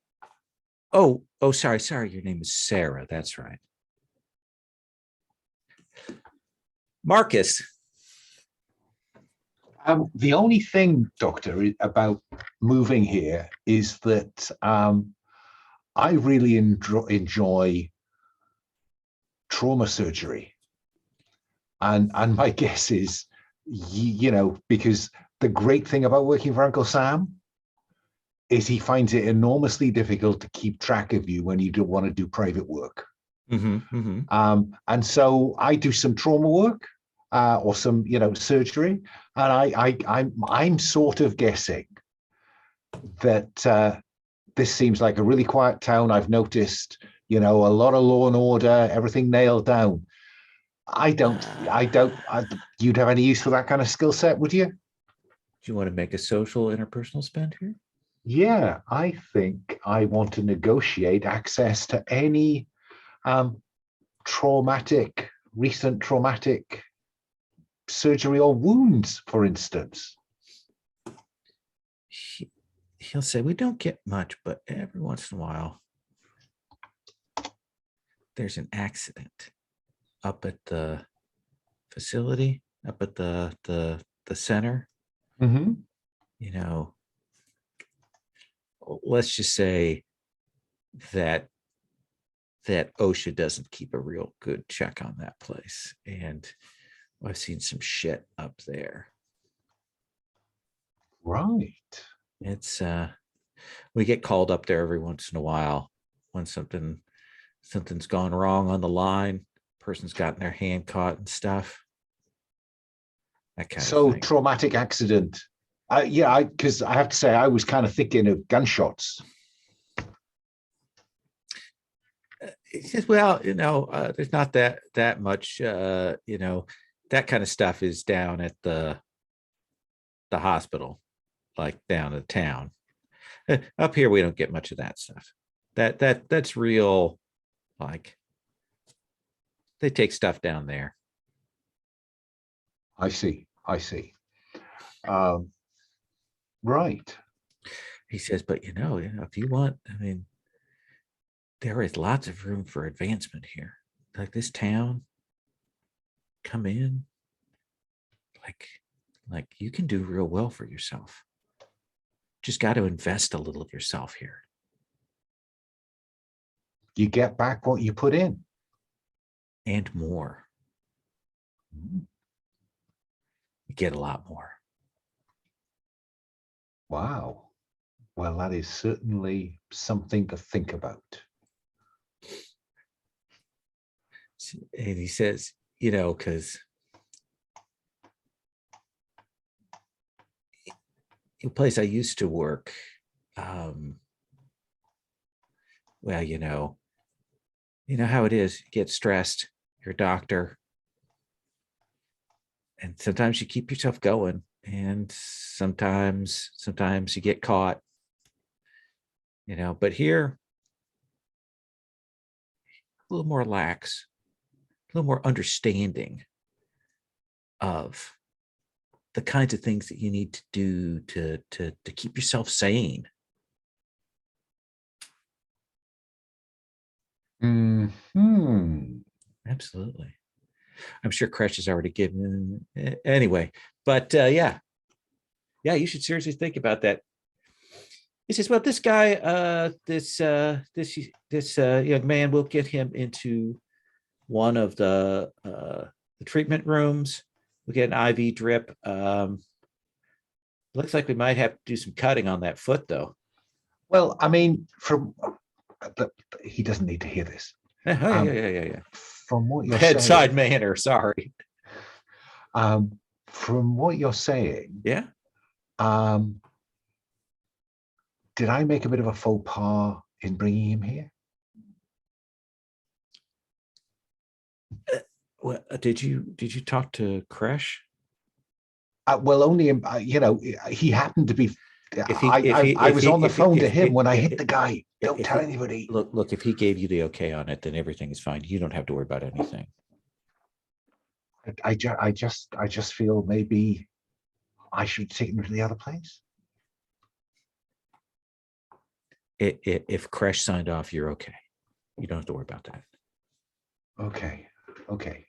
Oh, sorry. Your name is Sarah. That's right. Marcus. The only thing, Doctor, about moving here is that I really enjoy trauma surgery. And my guess is, because the great thing about working for Uncle Sam is he finds it enormously difficult to keep track of you when you don't want to do private work. And so I do some trauma work or some, surgery, and I'm sort of guessing that this seems like a really quiet town. I've noticed, a lot of law and order, everything nailed down. You'd have any use for that kind of skill set, would you? Do you want to make a social interpersonal spend here? Yeah, I think I want to negotiate access to any recent traumatic surgery or wounds, for instance. He'll say, "We don't get much, but every once in a while, there's an accident up at the facility, up at the center. Mm-hmm. Let's just say that OSHA doesn't keep a real good check on that place, and I've seen some shit up there." Right. It's we get called up there every once in a while when something's gone wrong on the line, person's gotten their hand caught and stuff, that kind of thing. Traumatic accident. Because I have to say, I was kind of thinking of gunshots. He says, "Well, there's not that much, that kind of stuff is down at the hospital, like down in town. Up here, we don't get much of that stuff. That's real, like they take stuff down there." I see. Right. He says, "But if you want, there is lots of room for advancement here. Like this town, come in, like you can do real well for yourself. Just got to invest a little of yourself here. You get back what you put in. And more. You get a lot more." Wow. Well, that is certainly something to think about. And he says, because the place I used to work, well, you know how it is. You get stressed, you're a doctor, and sometimes you keep yourself going, and sometimes you get caught, but here, a little more lax, a little more understanding of the kinds of things that you need to do to keep yourself sane. Absolutely. I'm sure Crash has already given anyway, but yeah, you should seriously think about that. He says, "Well, this guy, this young man, we'll get him into one of the treatment rooms. We'll get an IV drip. Looks like we might have to do some cutting on that foot, though." Well, he doesn't need to hear this. Yeah. From what you're Bedside saying, manner. Sorry. From what you're saying, Yeah. Did I make a bit of a faux pas in bringing him here? Well, did you talk to Crash? Well, only he happened to be I was on the phone to him when I hit the guy. Don't tell anybody. Look, if he gave you the okay on it, then everything is fine. You don't have to worry about anything. I just feel maybe I should take him to the other place. If Crash signed off, you're okay. You don't have to worry about that. Okay. Okay.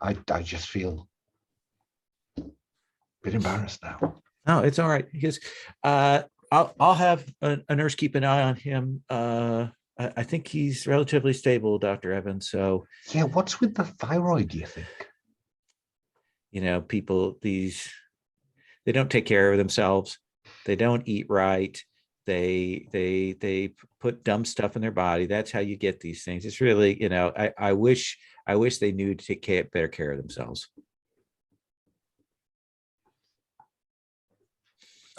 I just feel a bit embarrassed now. No, it's all right. Because I'll have a nurse keep an eye on him. I think he's relatively stable, Dr. Evans. So yeah, what's with the thyroid, do you think? People, they don't take care of themselves. They don't eat right. They put dumb stuff in their body. That's how you get these things. It's really, I wish they knew to take better care of themselves.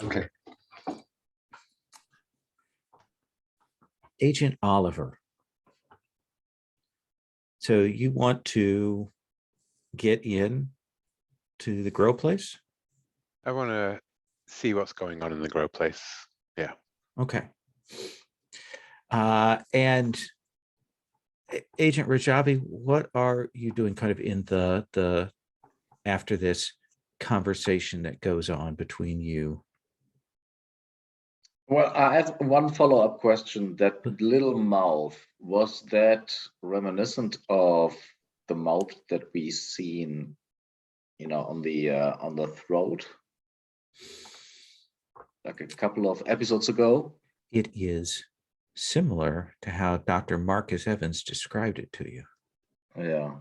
Okay. Agent Oliver. So you want to get in to the grow place? I want to see what's going on in the grow place. Yeah. Okay. And Agent Rajavi, what are you doing kind of in the after this conversation that goes on between you? Well, I have one follow-up question. That little mouth, was that reminiscent of the mouth that we seen, on the throat, like a couple of episodes ago? It is similar to how Dr. Marcus Evans described it to you. Yeah.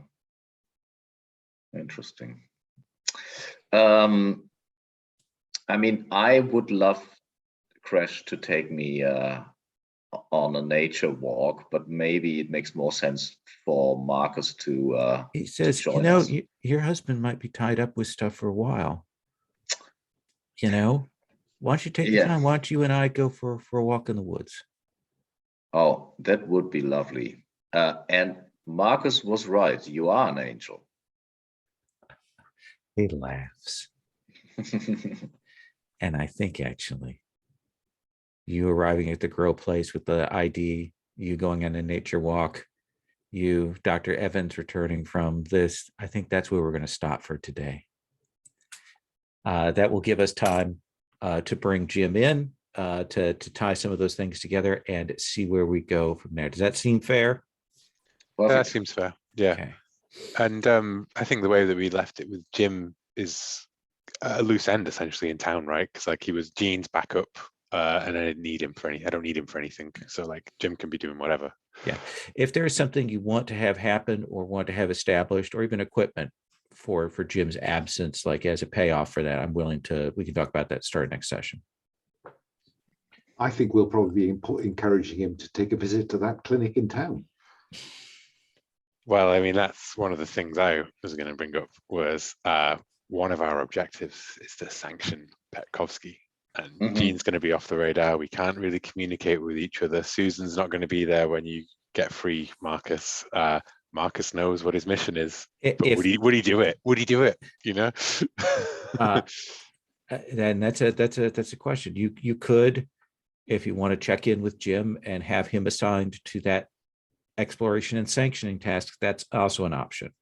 Interesting. I would love Crash to take me on a nature walk, but maybe it makes more sense for Marcus to He says, join us. your husband might be tied up with stuff for a while. Why don't you take the time? Why don't you and I go for a walk in the woods? Oh, that would be lovely. And Marcus was right. You are an angel. He laughs. And I think actually you arriving at the grow place with the ID, you going on a nature walk, you, Dr. Evans, returning from this, I think that's where we're going to stop for today. That will give us time to bring Jim in, to tie some of those things together and see where we go from there. Does that seem fair? That seems fair. Yeah. Okay. And I think the way that we left it with Jim is a loose end essentially in town, right? Because like he was Gene's backup, and I don't need him for anything. So like Jim can be doing whatever. Yeah. If there's something you want to have happen or want to have established, or even equipment for Jim's absence, like as a payoff for that, we can talk about that starting next session. I think we'll probably be encouraging him to take a visit to that clinic in town. Well, I mean, that's one of the things I was going to bring up was one of our objectives is to sanction Petkovsky. And Gene's going to be off the radar. We can't really communicate with each other. Susan's not going to be there when you get free, Marcus. Marcus knows what his mission is. But would he do it? Would he do it? Then that's a question. You could, if you want to check in with Jim and have him assigned to that exploration and sanctioning task, that's also an option.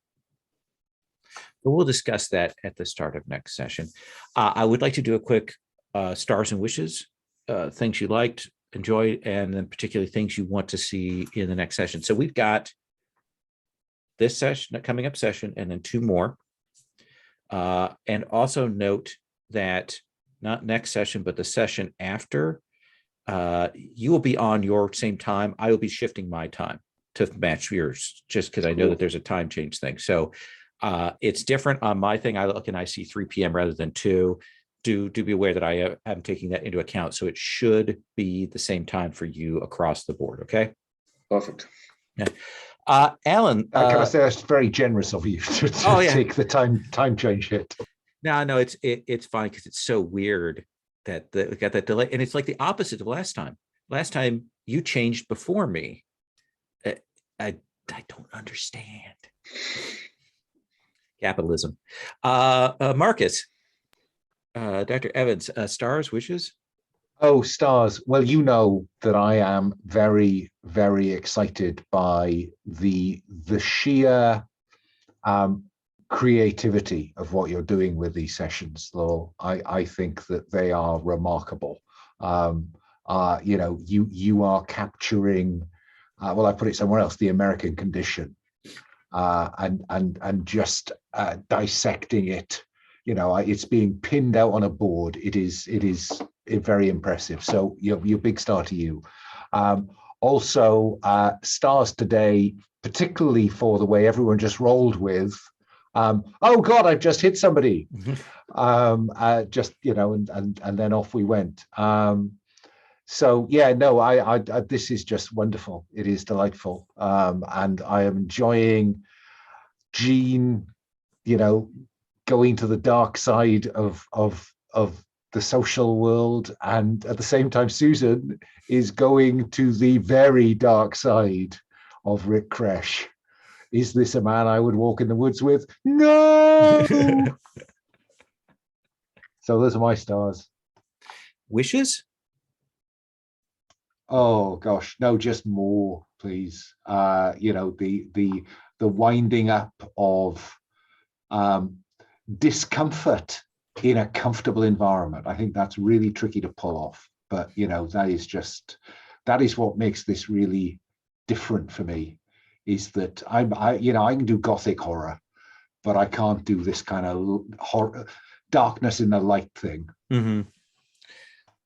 But we'll discuss that at the start of next session. I would like to do a quick stars and wishes, things you liked, enjoyed, and then particularly things you want to see in the next session. So we've got this session, coming up session, and then 2 more. And also note that not next session, but the session after, you will be on your same time. I will be shifting my time to match yours, just because I know that there's a time change thing. So it's different on my thing. I look and I see 3 p.m. rather than 2. Do be aware that I am taking that into account. So it should be the same time for you across the board. Okay. Perfect. Yeah. Alan, can I say that's very generous of you to take the time change hit? No, it's fine because it's so weird that we got that delay, and it's like the opposite of last time. Last time you changed before me. I don't understand capitalism. Marcus. Dr. Evans, stars, wishes? Oh, stars. Well, you know that I am very, very excited by the sheer creativity of what you're doing with these sessions, Lowell. I think that they are remarkable. You are capturing, well, I put it somewhere else, the American condition, and just dissecting it. It's being pinned out on a board. It is very impressive. So your big star to you. Also, stars today, particularly for the way everyone just rolled with. Oh God, I've just hit somebody. And then off we went. So yeah, no, I this is just wonderful. It is delightful, and I am enjoying Jean, going to the dark side of the social world, and at the same time, Susan is going to the very dark side of Rick Kresh. Is this a man I would walk in the woods with? No. So those are my stars. Wishes? Oh gosh, no, just more, please. The winding up of discomfort in a comfortable environment. I think that's really tricky to pull off. But that is what makes this really different for me. Is that I can do gothic horror, but I can't do this kind of horror, darkness in the light thing. Mm-hmm.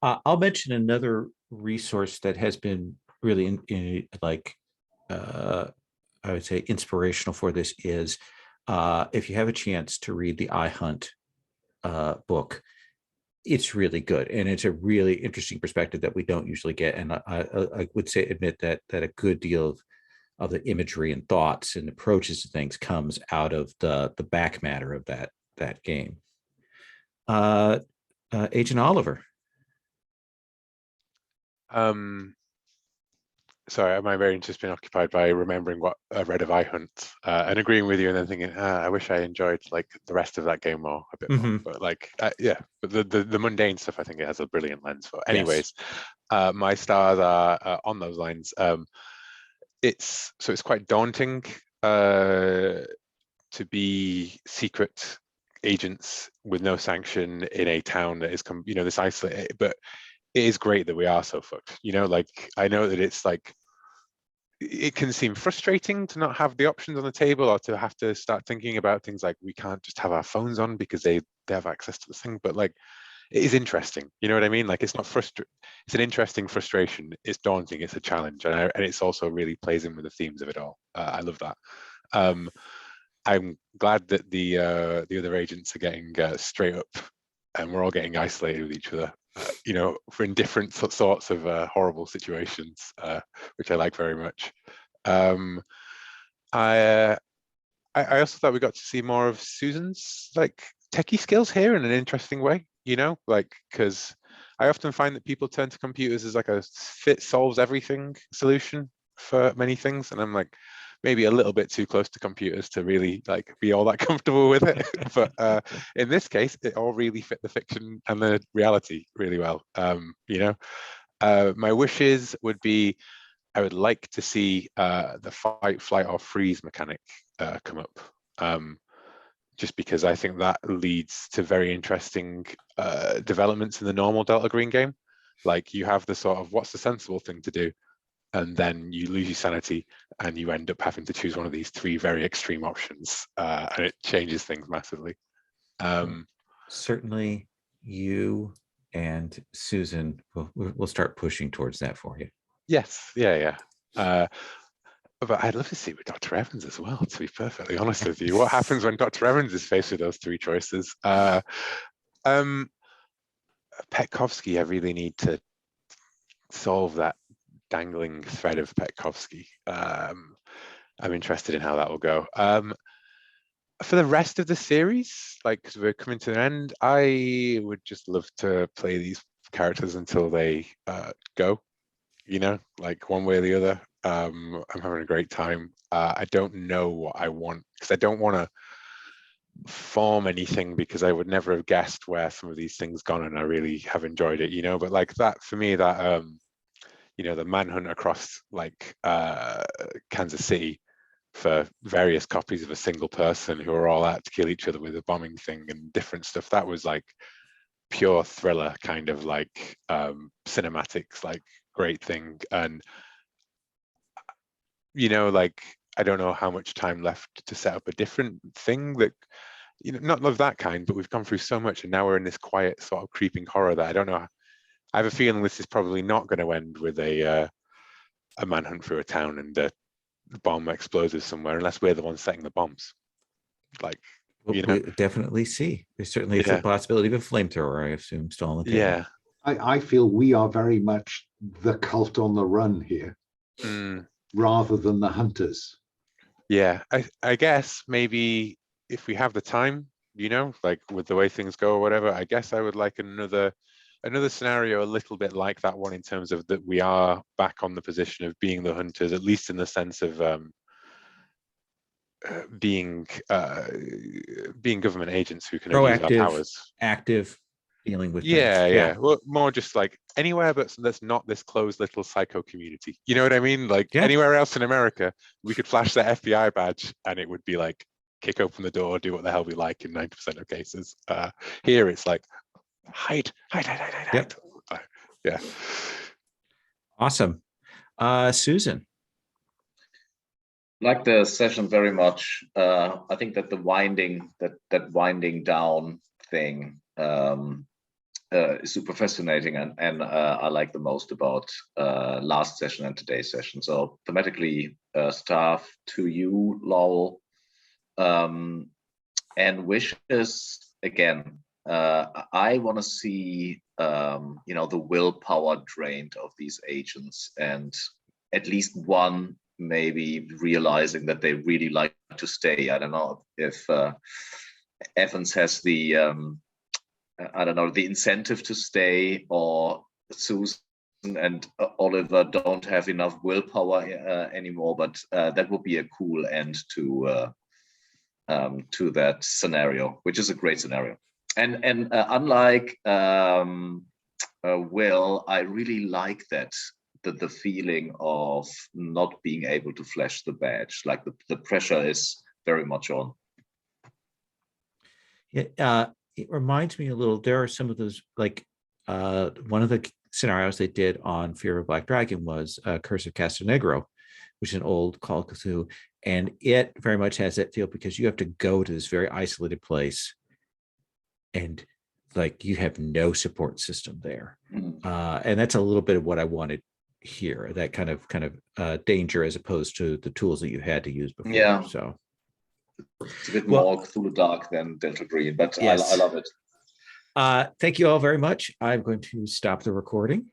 I'll mention another resource that has been really I would say inspirational for this is if you have a chance to read the I Hunt book, it's really good, and it's a really interesting perspective that we don't usually get. And I would admit that a good deal of the imagery and thoughts and approaches to things comes out of the back matter of that game. Agent Oliver. Sorry, my brain's just been occupied by remembering what I read of iHunt and agreeing with you, and then thinking, I wish I enjoyed like the rest of that game more, a bit more. But like, yeah, but the mundane stuff, I think it has a brilliant lens for. Anyways, my stars are on those lines. It's quite daunting to be secret agents with no sanction in a town that is, this isolated, but it is great that we are so fucked. Like I know that it's like it can seem frustrating to not have the options on the table, or to have to start thinking about things like we can't just have our phones on because they have access to the thing. But like it is interesting, you know what I mean? Like it's not frustrating, it's an interesting frustration. It's daunting, it's a challenge, and it's also really plays in with the themes of it all. I love that. I'm glad that the other agents are getting straight up, and we're all getting isolated with each other. For in different sorts of horrible situations, which I like very much. I also thought we got to see more of Susan's like techie skills here in an interesting way. Like because I often find that people turn to computers as like a fit solves everything solution for many things, and I'm like maybe a little bit too close to computers to really like be all that comfortable with it. But in this case, it all really fit the fiction and the reality really well. My wishes would be I would like to see the fight, flight, or freeze mechanic come up. Just because I think that leads to very interesting developments in the normal Delta Green game. Like you have the sort of what's the sensible thing to do, and then you lose your sanity and you end up having to choose one of these three very extreme options, and it changes things massively. Certainly you and Susan will start pushing towards that for you. Yes, yeah. But I'd love to see with Dr. Evans as well, to be perfectly honest with you. What happens when Dr. Evans is faced with those three choices? Petkovsky, I really need to solve that dangling thread of Petkovsky. I'm interested in how that will go. For the rest of the series, like because we're coming to an end, I would just love to play these characters until they go. Like one way or the other. I'm having a great time. I don't know what I want because I don't want to form anything because I would never have guessed where some of these things gone, and I really have enjoyed it, you know. But like that for me, that you know, the manhunt across like Kansas City for various copies of a single person who are all out to kill each other with a bombing thing and different stuff, that was like pure thriller kind of like cinematics, like great thing. And you know, like I don't know how much time left to set up a different thing that, you know, not of that kind, but we've gone through so much and now we're in this quiet sort of creeping horror that I don't know. I have a feeling this is probably not going to end with a manhunt through a town and the bomb explosives somewhere, unless we're the ones setting the bombs. Like, you know, We'll definitely see. There certainly is a yeah, possibility of a flamethrower, I assume, still on the table. yeah. I feel we are very much the cult on the run here, rather than the hunters. Yeah, I guess maybe if we have the time, you know, like with the way things go or whatever, I guess I would like another scenario a little bit like that one, in terms of that we are back on the position of being the hunters, at least in the sense of being government agents who can abuse our Proactive, powers. active, dealing with things. Yeah, yeah. Well, more just like anywhere but that's not this closed little psycho community. You know what I mean? Like Yeah. anywhere else in America, we could flash that FBI badge and it would be like kick open the door, do what the hell we like in 90% of cases. Here it's like hide. Yep. Yeah. Awesome. Susan. Like the session very much. I think that the winding down thing is super fascinating, and I like the most about last session and today's session. So thematically, staff to you, Lowell, and wishes again. I want to see you know, the willpower drained of these agents, and at least one maybe realizing that they really like to stay. I don't know if Evans has the I don't know, the incentive to stay, or Susan and Oliver don't have enough willpower anymore. But that would be a cool end to that scenario, which is a great scenario. And unlike Will, I really like that the feeling of not being able to flash the badge, like the pressure is very much on. Yeah, it reminds me a little. There are some of those, like one of the scenarios they did on Fear of a Black Dragon was Curse of Castanegro, which is an old Call of Cthulhu, and it very much has that feel because you have to go to this very isolated place, and like you have no support system there, and that's a little bit of what I wanted here. That kind of danger as opposed to the tools that you had to use before. Yeah. So it's a bit more Cthulhu Dark than Delta Green, but yes. I love it. Thank you all very much. I'm going to stop the recording.